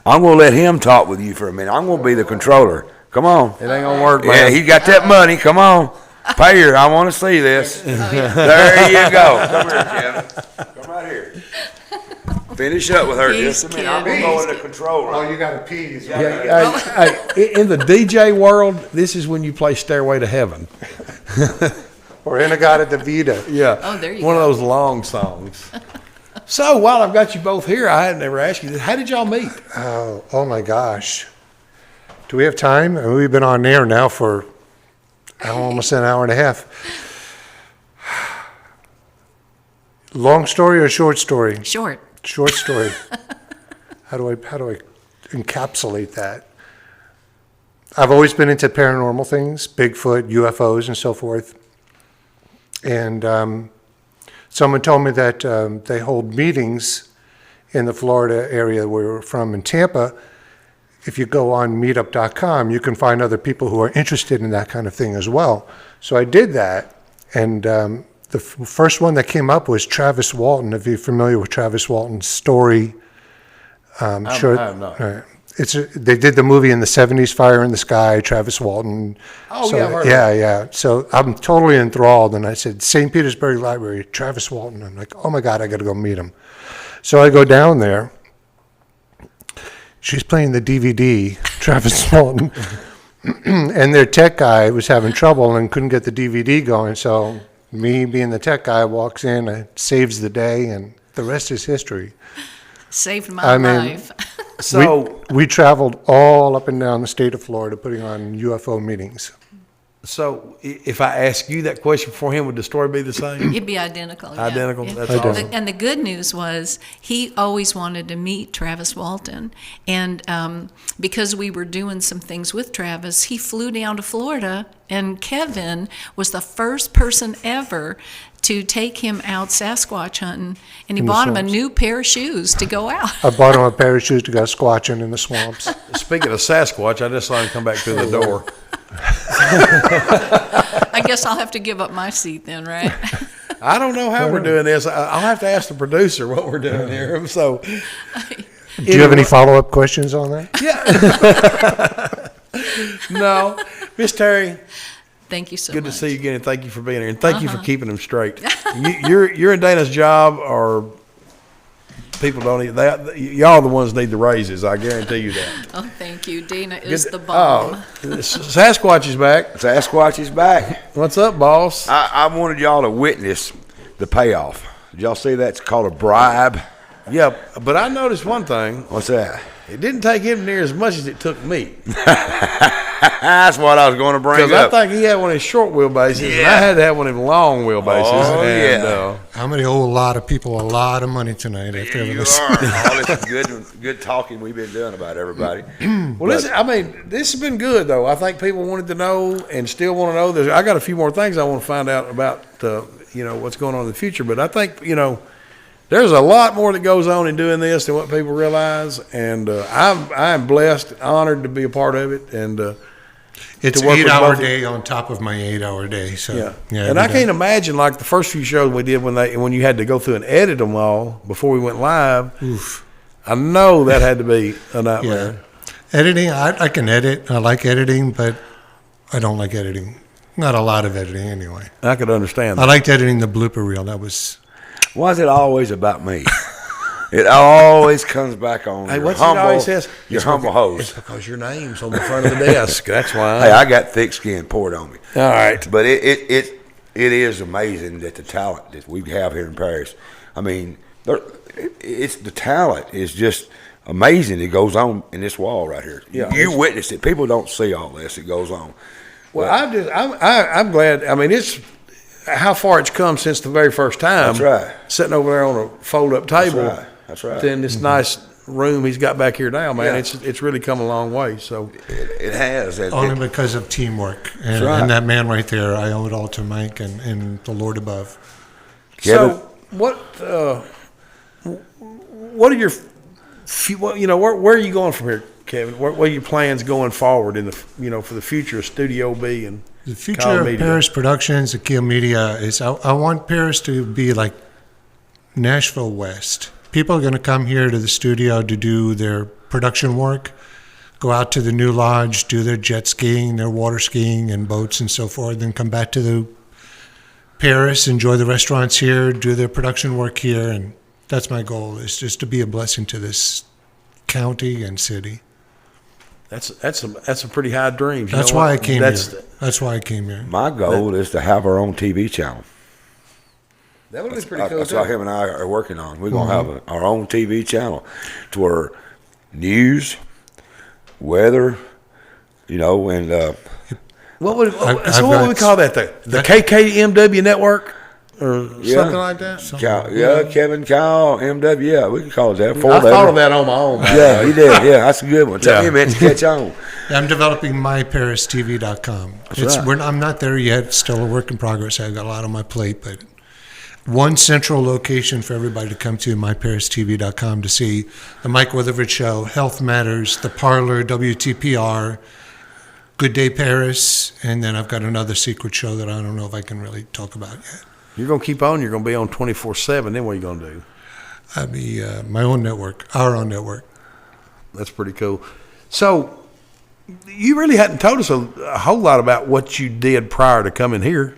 I'm going to let him talk with you for a minute. I'm going to be the controller. Come on. It ain't going to work, man. Yeah, he got that money. Come on. Payer, I want to see this. There you go. Come here, Kevin. Come right here. Finish up with her just a minute. I'm going to go in the control room. Oh, you got to pee. Hey, in the DJ world, this is when you play Stairway to Heaven. Or Inagata Vida. Yeah. Oh, there you One go. of those long songs. So while I've got you both here, I had never asked you this. How did y'all meet? Oh my gosh. Do we have time? We've been on air now for almost an hour and a half. Long story or short story? Short. Short story. How do I encapsulate that? I've always been into paranormal things, Bigfoot, UFOs, and so forth. And someone told me that they hold meetings in the Florida area where we're from in Tampa. If you go on meetup.com, you can find other people who are interested in that kind of thing as well. So I did that, and the first one that came up was Travis Walton. If you're familiar with Travis Walton's story, I'm not. They did the movie in the 70s, Fire in the Sky, Travis Walton. Oh, so, yeah, I've heard yeah. So I'm totally enthralled, and I said, St. Petersburg Library, Travis Walton. I'm like, oh my God, I got to go meet him. So I go down there. She's playing the DVD, Travis Walton, and their tech guy was having trouble and couldn't get the DVD going. So me, being the tech guy, walks in, saves the day, and the rest is history. Saved my life. So we traveled all up and down the state of Florida putting on UFO meetings. So if I ask you that question for him, would the story be the same? It'd be identical. Yeah. Identical. Yeah. That's awesome. And the good news was he always wanted to meet Travis Walton, and because we were doing some things with Travis, he flew down to Florida, and Kevin was the first person ever to take him out Sasquatch hunting, and he bought him a new pair of shoes to go out. I bought him a pair of shoes to go squatching in the swamps. Speaking of Sasquatch, I just saw him come back through the door. I guess I'll have to give up my seat then, right? I don't know how we're doing this. I'll have to ask the producer what we're doing here. So, do you have any follow-up questions on that? Yeah. No, Miss Terry. Thank you so much. Good to see you again, and thank you for being here, and thank you for keeping them straight. You're in Dana's job, or people don't need that. Y'all the ones need the raises. I guarantee you that. Oh, thank you. Dana is the bomb. Sasquatch is back. Sasquatch is back. What's up, boss? I wanted y'all to witness the payoff. Did y'all see that? It's called a bribe. Yeah, but I noticed one thing. What's that? It didn't take him near as much as it took me. That's what I was going to bring up. Because I think he had one of his short wheelbases, and I had to have one of them long wheelbases. Oh, and, yeah. I'm going to owe a lot of people a lot of money tonight after You this. are. All this good talking we've been doing about everybody. Well, this has been good, though. I think people wanted to know and still want to know. I got a few more things I want to find out about, what's going on in the future. But I think, there's a lot more that goes on in doing this than what people realize, and I'm blessed, honored to be a part of it, and it's to work 8-hour with both day on top of my 8-hour day. So yeah. And I can't imagine like the first few shows we did when you had to go through and edit them all before we went live. Oof. I know that had to be a nightmare. Yeah. Editing, I can edit. I like editing, but I don't like editing. Not a lot of editing, anyway. I could understand that. I liked editing the blooper reel. That was. Why is it always about me? It always comes back on Hey, your what's humble, it always says? your humble host. It's because your name's on the front of the desk. That's why. Hey, I got thick skin poured on me. All right. But it is amazing that the talent that we have here in Paris. I mean, the talent is just amazing. It goes on in this wall right here. Yeah, you witnessed it. People don't see all this. It goes on. Well, I'm glad. I mean, it's how far it's come since the very first time. That's right. Sitting over there on a fold-up table. That's right. In this nice room he's got back here now, man. Yeah. It's really come a long way. So it has. Only because of teamwork. And, right. And that man right there, I owe it all to Mike and the Lord above. Kevin? So what are your, where are you going from here, Kevin? What are your plans going forward in the, for the future of Studio B and the future of Paris Productions, Akil Media is I want Paris to be like Nashville West. People are going to come here to the studio to do their production work. go out to the new lodge, do their jet skiing, their water skiing and boats and so forth, then come back to the Paris, enjoy the restaurants here, do their production work here, and that's my goal, is just to be a blessing to this county and city. That's a pretty high dream. That's why I came here. That's why I came here. My goal is to have our own TV channel. That would be pretty cool. That's what him and I are working on. We're going to have our own TV channel to where news, weather, and what would we call that? The KKMW network or something like that? Kevin, Kyle, MW. Yeah, we can call it that. I thought of that on my own. Yeah, you did. Yeah, that's a good one. Tell me, man, to catch on. I'm developing myparistv.com. I'm not there yet. It's still a work in progress. I've got a lot on my plate, but one central location for everybody to come to, myparistv.com, to see the Mike Weatherford Show, Health Matters, The Parlor, WTPR, Good Day Paris, and then I've got another secret show that I don't know if I can really talk about yet. You're going to keep on. You're going to be on 24/7. Then what are you going to do? I'll be my own network, our own network. That's pretty cool. So you really hadn't told us a whole lot about what you did prior to coming here.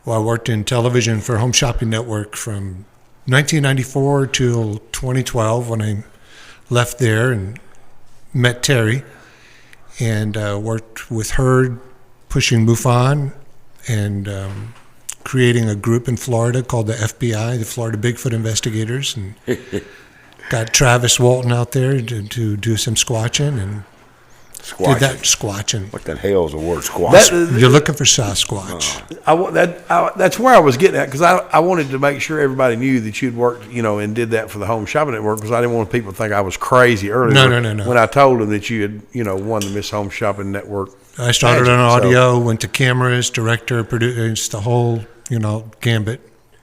Well, I worked in television for Home Shopping Network from 1994 till 2012 when I left there and met Terry, and worked with her pushing MUFON and creating a group in Florida called the FBI, the Florida Bigfoot Investigators, and got Travis Walton out there to do some squatching and did that squatching. What the hell is the word squatch? You're looking for Sasquatch. That's where I was getting at, because I wanted to make sure everybody knew that you'd worked, and did that for the Home Shopping Network, because I didn't want people to think I was crazy earlier. No. When I told them that you had, won the Miss Home Shopping Network. I started on audio, went to cameras, director, producer, the whole, gambit.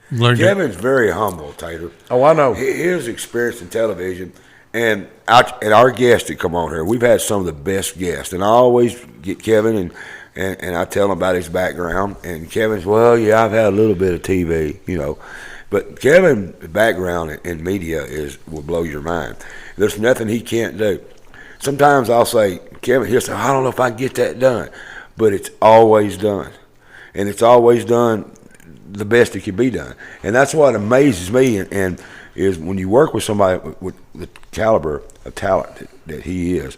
Kevin's very humble, Tater. Oh, I know. His experience in television. And our guests that come on here, we've had some of the best guests. And I always get Kevin and I tell him about his background. And Kevin's, I've had a little bit of TV, But Kevin's background in media will blow your mind. There's nothing he can't do. Sometimes I'll say, Kevin, he'll say, I don't know if I can get that done. But it's always done. And it's always done the best it can be done. And that's what amazes me and is when you work with somebody with the caliber of talent that he is,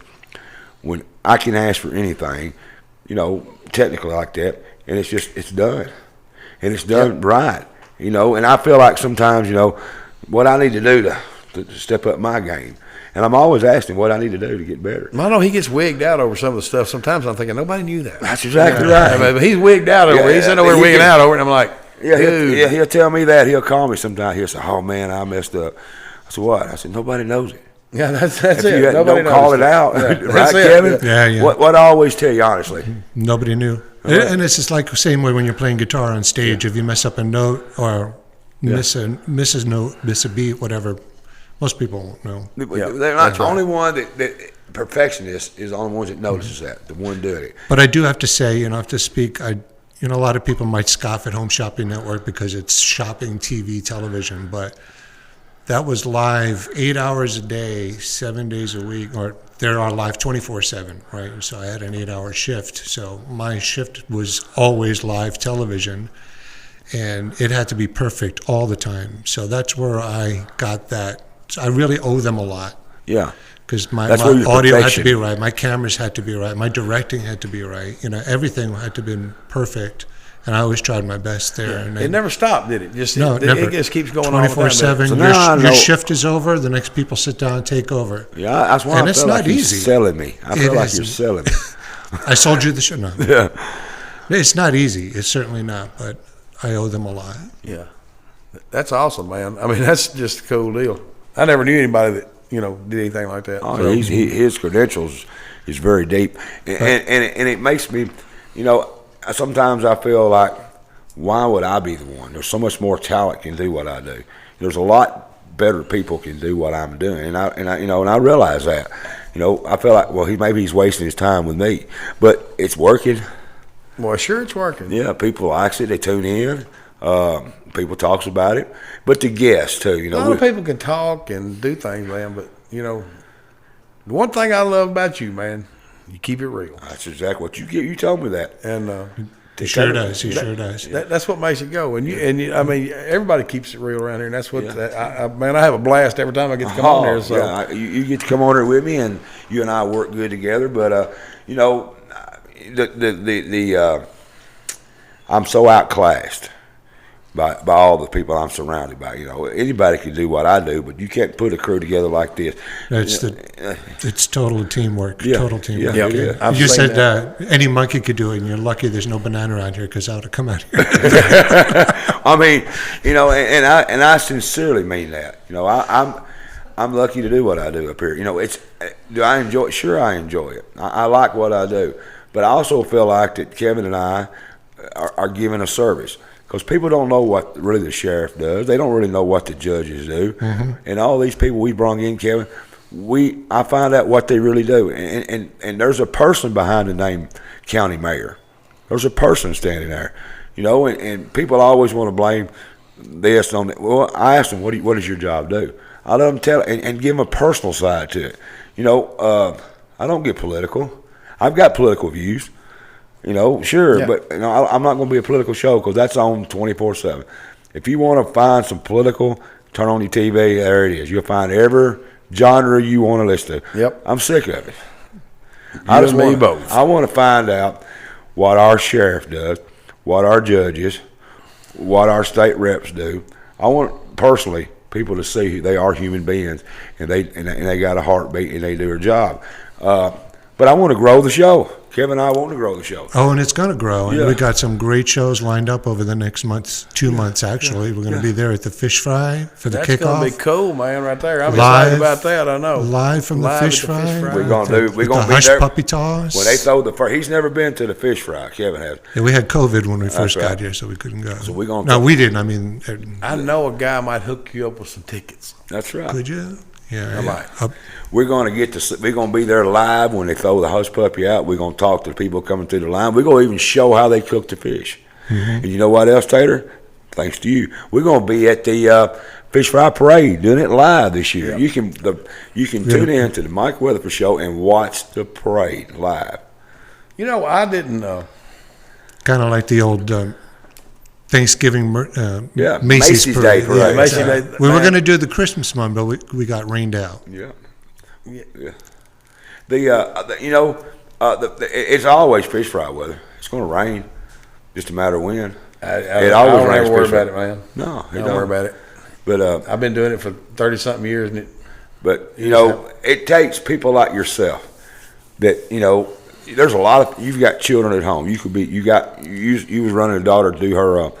when I can ask for anything, technically like that, and it's done. And it's done right, and I feel like sometimes, what I need to do to step up my game. And I'm always asking what I need to do to get better. I know he gets wigged out over some of the stuff. Sometimes I'm thinking, nobody knew that. That's exactly right. But he's wigged out over it. He's sitting over wigging out over it, and I'm like, he'll tell me that. He'll call me sometime. He'll say, "Oh man, I messed up." I said, "What?" I said, "Nobody knows it." Yeah, that's if it. You don't call it out, right, Kevin? Yeah. What I always tell you honestly, nobody knew. Right. And it's just like the same way when you're playing guitar on stage. If you mess up a note or miss a note, miss a beat, whatever, most people won't know. They're not the only one that perfectionist is the only ones that notices that, the one doing it. But I do have to say, I have to speak. A lot of people might scoff at Home Shopping Network because it's shopping TV, television, but that was live 8 hours a day, 7 days a week, or they're on live 24/7, right? So I had an 8-hour shift. So my shift was always live television, and it had to be perfect all the time. So that's where I got that. So I really owe them a lot. Yeah. Because my audio had to be right, my cameras had to be right, my directing had to be right. Everything had to be perfect, and I always tried my best there. Yeah. And it never stopped, did it? Never. It just keeps going 24/7. So your shift is over. The next people sit down and take over. Yeah, that's why I feel like you're selling me. I feel like you're selling me. I sold you the show. No. Yeah. It's not easy. It's certainly not, but I owe them a lot. Yeah. That's awesome, man. I mean, that's just a cool deal. I never knew anybody that, did anything like that. Oh, so. His credentials is very deep. And it makes me, sometimes I feel like, why would I be the one? There's so much more talent can do what I do. There's a lot better people can do what I'm doing, and I realize that. I feel like, maybe he's wasting his time with me, but it's working. Well, sure, it's working. Yeah, people like it. They tune in. People talks about it, but the guests too. A lot of people can talk and do things, man, but The one thing I love about you, man, you keep it real. That's exactly what you told me that. And he sure does. He sure does. That's what makes it go. And I mean, everybody keeps it real around here, and that's what. Man, I have a blast every time I get to come on here. So you get to come on here with me, and you and I work good together. But you know, I'm so outclassed by all the people I'm surrounded by. You know, anybody can do what I do, but you can't put a crew together like this. It's total teamwork. Yeah. Total teamwork. Yeah. You said any monkey could do it, and you're lucky there's no banana around here because I would have come out here. I mean, you know, and I sincerely mean that. You know, I'm lucky to do what I do up here. You know, do I enjoy it? Sure, I enjoy it. I like what I do, but I also feel like that Kevin and I are giving a service. Because people don't know what really the sheriff does. They don't really know what the judges do. Mm-hmm. And all these people we brought in, Kevin, I find out what they really do. And there's a person behind the name county mayor. There's a person standing there. You know, and people always want to blame this on it. Well, I asked them, what does your job do? I let them tell and give them a personal side to it. You know, I don't get political. I've got political views. You know, sure, but you know, I'm not going to be a political show because that's on 24/7. If you want to find some political, turn on your TV. There it is. You'll find every genre you want to listen to. Yep. I'm sick of it. I want to find out what our sheriff does, what our judges, what our state reps do. I want personally people to see they are human beings and they got a heartbeat and they do their job. But I want to grow the show. Kevin and I want to grow the show. Oh, and it's going to grow. And we got some great shows lined up over the next month, 2 months actually. We're going to be there at the Fish Fry for the kickoff. That's going to be cool, man, right there. I'm excited about that, I know. Live from the Fish Fry. We're going to be Hush there. Puppy Toss. When they throw the first, he's never been to the Fish Fry, Kevin has. Yeah, we had COVID when we first got here, so we couldn't go. So we're going to. No, we didn't. I mean. I know a guy might hook you up with some tickets. That's right. Could you? Yeah, I might. We're going to be there live when they throw the hush puppy out. We're going to talk to the people coming through the line. We're going to even show how they cook the fish. Mm-hmm. And you know what else, Tater? Thanks to you, we're going to be at the Fish Fry Parade doing it live this year. Yep. You can tune in to the Mike Weatherford Show and watch the parade live. You know, I didn't. Kind of like the old. Thanksgiving Macy's Day Parade. Yeah, Macy's Day. We were going to do the Christmas one, but we got rained out. Yeah. It's always fish fry weather. It's going to rain, just a matter of when. It always rains. Don't worry about it, man. No, don't worry about it. But I've been doing it for 30-something years, But you know, it takes people like yourself that There's a lot of you've got children at home. You was running a daughter to do her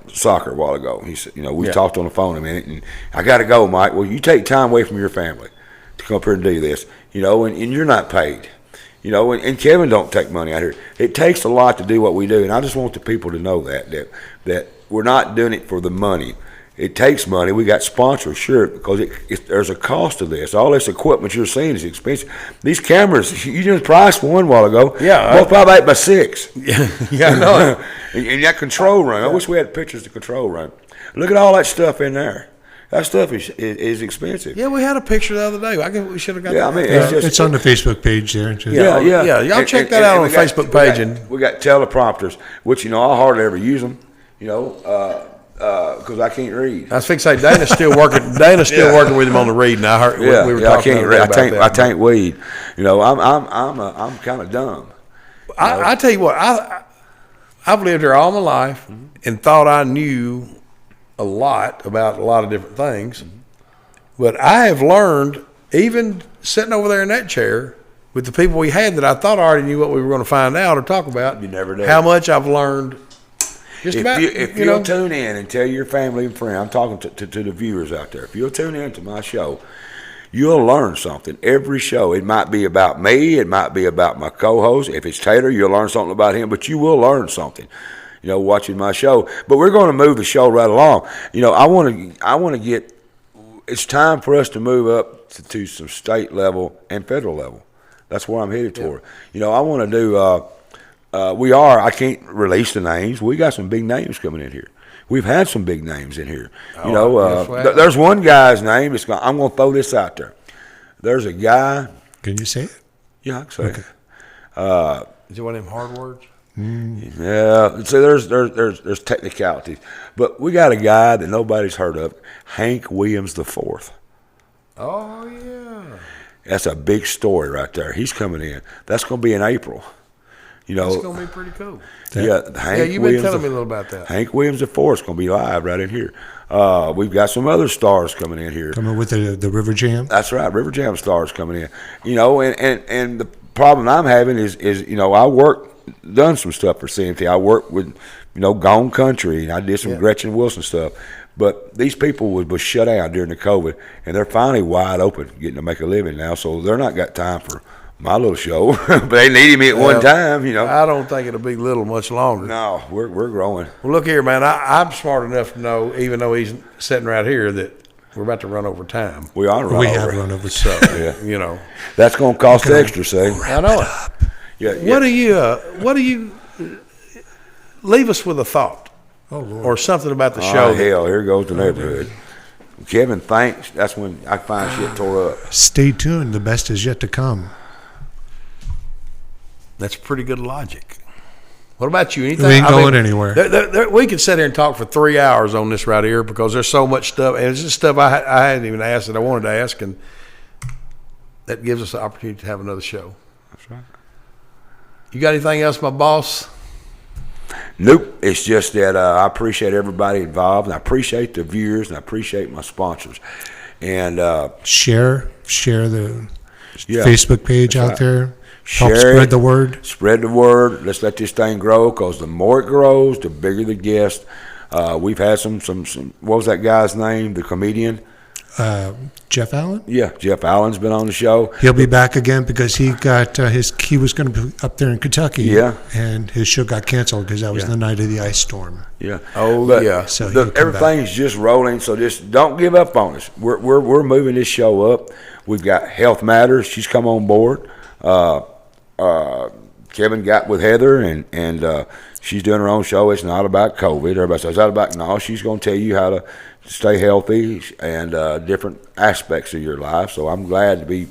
soccer a while ago. He said, we talked on the phone a minute, and I got to go, Mike. Well, you take time away from your family to come up here and do this, and you're not paid, and Kevin don't take money out here. It takes a lot to do what we do, and I just want the people to know that we're not doing it for the money. It takes money. We got sponsors, sure, because there's a cost to this. All this equipment you're seeing is expensive. These cameras, you just priced one while ago. Yeah. Multiply that by 6. Yeah, I know. and that control room. I wish we had pictures of the control room. Look at all that stuff in there. That stuff is expensive. Yeah, we had a picture the other day. I guess we should have got that. I mean, it's on the Facebook page there. Yeah. Y'all check that out on the Facebook page. We got teleprompters, which, I hardly ever use them, because I can't read. I was fixing to say Dana's still working. Dana's still working with him on the reading. I heard. We were talking I can't read. about I can't weed. I'm kind of dumb. I tell you what, I've lived here all my life and thought I knew a lot about a lot of different things, but I have learned, even sitting over there in that chair with the people we had, that I thought I already knew what we were going to find out or talk about. You never did. How much I've learned. If you'll tune in and tell your family and friends, I'm talking to the viewers out there, if you'll tune in to my show, you'll learn something. Every show, it might be about me, it might be about my co-host. If it's Taylor, you'll learn something about him, but you will learn something, watching my show. But we're going to move the show right along. I want to get, it's time for us to move up to some state level and federal level. That's where I'm headed toward. I want to do, I can't release the names. We got some big names coming in here. We've had some big names in here. There's one guy's name. I'm going to throw this out there. There's a guy. Can you say it? Yeah, I can say Okay. it. Is it one of them hard words? Yeah, so there's technicalities, but we got a guy that nobody's heard of, Hank Williams IV. Oh, yeah. That's a big story right there. He's coming in. That's going to be in April. You know, That's going to be pretty cool. Yeah, Hank you've Williams, been telling me a little about that. Hank Williams IV is going to be live right in here. We've got some other stars coming in here. Coming with the River Jam. That's right, River Jam stars coming in. You know, and the problem I'm having is you know, done some stuff for CMT. I worked with, you know, Gone Country, and I did some Gretchen Wilson stuff. But these people was shut down during the COVID, and they're finally wide open, getting to make a living now. So they're not got time for my little show, but they needed me at one time, you know. I don't think it'll be little much longer. No, we're growing. Well, look here, man. I'm smart enough to know, even though he's sitting right here, that we're about to run over time. We are We have run over. So, you know. That's going to cost extra, say. I know it. Yeah. What do you leave us with a thought? Oh, Lord. Or something about the show. Oh, hell, here goes the neighborhood. Kevin thinks that's when I find shit tore up. Stay tuned. The best is yet to come. That's pretty good logic. What about you? Anything? We ain't going anywhere. We could sit here and talk for 3 hours on this right here because there's so much stuff, and it's just stuff I hadn't even asked that I wanted to ask, and that gives us the opportunity to have another show. That's right. You got anything else, my boss? Nope. It's just that I appreciate everybody involved, and I appreciate the viewers, and I appreciate my sponsors. And share the yeah, Facebook page out right. there. Share Help spread it, the word. Spread the word. Let's let this thing grow, because the more it grows, the bigger the guest. We've had some. What was that guy's name? The comedian. Jeff Allen? Yeah, Jeff Allen's been on the show. He'll be back again because he got he was going to be up there in Kentucky. Yeah. And his show got canceled because that was the night of the ice storm. Yeah. Oh, but yeah. So everything's just rolling, so just don't give up on us. We're moving this show up. We've got Health Matters. She's come on board. Kevin got with Heather, and she's doing her own show. It's not about COVID. Everybody says, it's not about, no, she's going to tell you how to stay healthy and different aspects of your life. So I'm glad to be,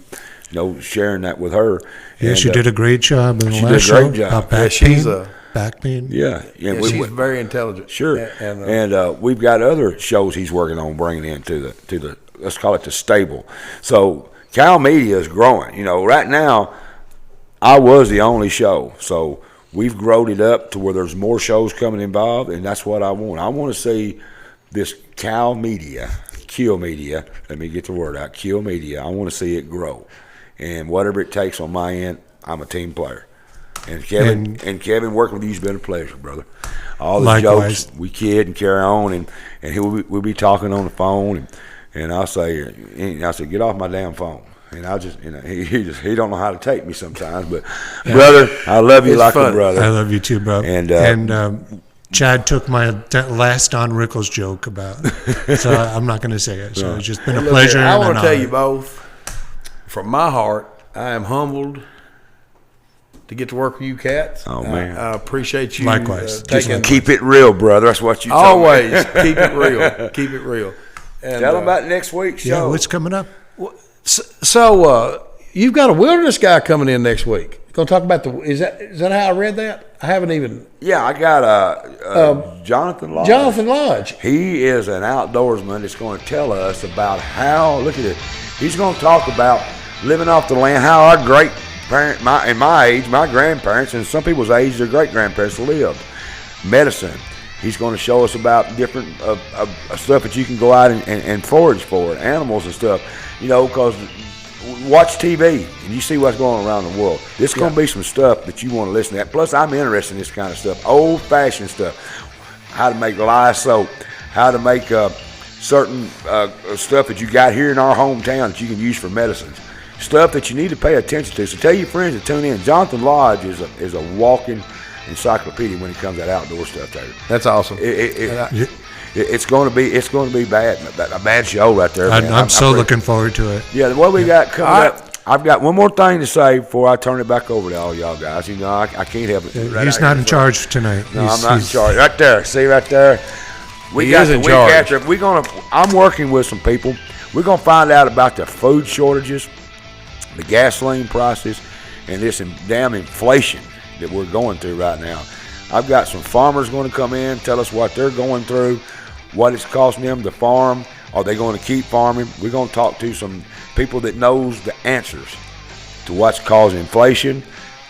sharing that with her. Yeah, and, she did a great job in the last show. Did a great job. Back pain. Yeah. She's very intelligent. Sure. And we've got other shows he's working on bringing into the let's call it the stable. So Cal Media is growing. Right now, I was the only show. So we've grown it up to where there's more shows coming involved, and that's what I want. I want to see this Kill Media, let me get the word out, Kill Media, I want to see it grow. And whatever it takes on my end, I'm a team player. And Kevin, working with you has been a pleasure, brother. All the likewise. Jokes, we kid and carry on, and we'll be talking on the phone, and I'll say, get off my damn phone. And I just, he don't know how to take me sometimes. But, brother, I love you like a brother. I love you too, bro. And Chad took my last Don Rickles joke about, so I'm not going to say it. So it's just been a pleasure. I want to tell you both, from my heart, I am humbled to get to work with you cats. Oh, man. I appreciate you. Likewise. Just keep it real, brother. That's what you told me. Always keep it real. Keep it real. And, tell them about next week's show. Yeah, what's coming up? So you've got a wilderness guy coming in next week. Going to talk about is that how I read that? I haven't even. Yeah, I got Jonathan Lodge. Jonathan Lodge. He is an outdoorsman that's going to tell us about how. Look at it. He's going to talk about living off the land. How our great parent, my age, my grandparents, and some people's age, their great grandparents lived. Medicine. He's going to show us about different stuff that you can go out and forage for, animals and stuff. Because watch TV and you see what's going on around the world. This is going to be some stuff that you want to listen to. Plus, I'm interested in this kind of stuff, old-fashioned stuff. How to make lye soap, how to make certain stuff that you got here in our hometown that you can use for medicines. Stuff that you need to pay attention to. So tell your friends to tune in. Jonathan Lodge is a walking encyclopedia when it comes to that outdoor stuff, Taylor. That's awesome. It's going to be bad, a bad show right there. I'm so looking forward to it. Yeah, what we got coming up. I've got one more thing to say before I turn it back over to all y'all guys. I can't help it. He's not in charge tonight. No, I'm not in charge. Right there, see right there. He is in charge. I'm working with some people. We're gonna find out about the food shortages the gasoline prices and this damn inflation that we're going through right now. I've got some farmers going to come in, tell us what they're going through, what it's costing them to farm. Are they going to keep farming? We're going to talk to some people that knows the answers to what's causing inflation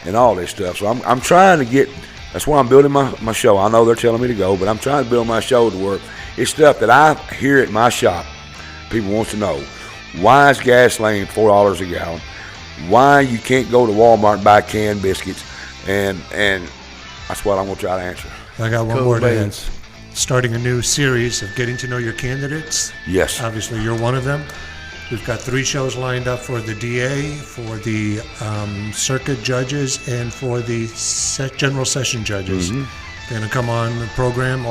and all this stuff. So I'm trying to get, that's why I'm building my show. I know they're telling me to go, but I'm trying to build my show to where it's stuff that I hear at my shop. People wants to know, why is gasoline $4 a gallon? Why you can't go to Walmart and buy canned biscuits? And that's what I'm going to try to answer. I got one more to add. Starting a new series of getting to know your candidates. Yes. Obviously, you're one of them. We've got 3 shows lined up for the DA, for the circuit judges, and for the general session judges. They're going to come on the program,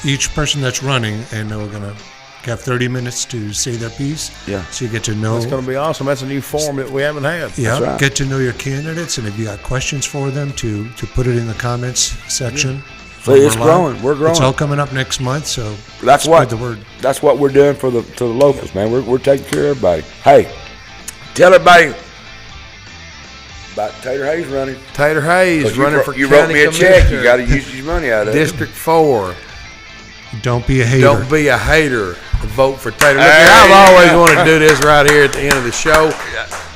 each person that's running, and we're going to have 30 minutes to say their piece. Yeah. So you get to know. That's going to be awesome. That's a new form that we haven't had. Yeah. Right. Get to know your candidates, and if you got questions for them, to put it in the comments section. Yeah. So it's growing. We're growing. It's all coming up next month. So that's spread the word. That's what we're doing to the locals, man. We're taking care of everybody. Hey, tell everybody about Tater Hayes running. Tater Hayes running for you county wrote me a check. You got to use your money out of it. District 4. Don't be a hater. Don't be a hater. Vote for Tater. Look, I've always wanted to do this right here at the end of the show.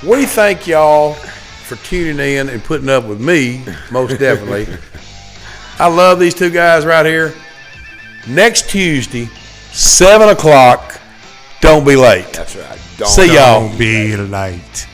We thank y'all for tuning in and putting up with me, most definitely. I love these 2 guys right here. Next Tuesday, 7 o'clock. Don't be late. That's right. See y'all. Don't be late.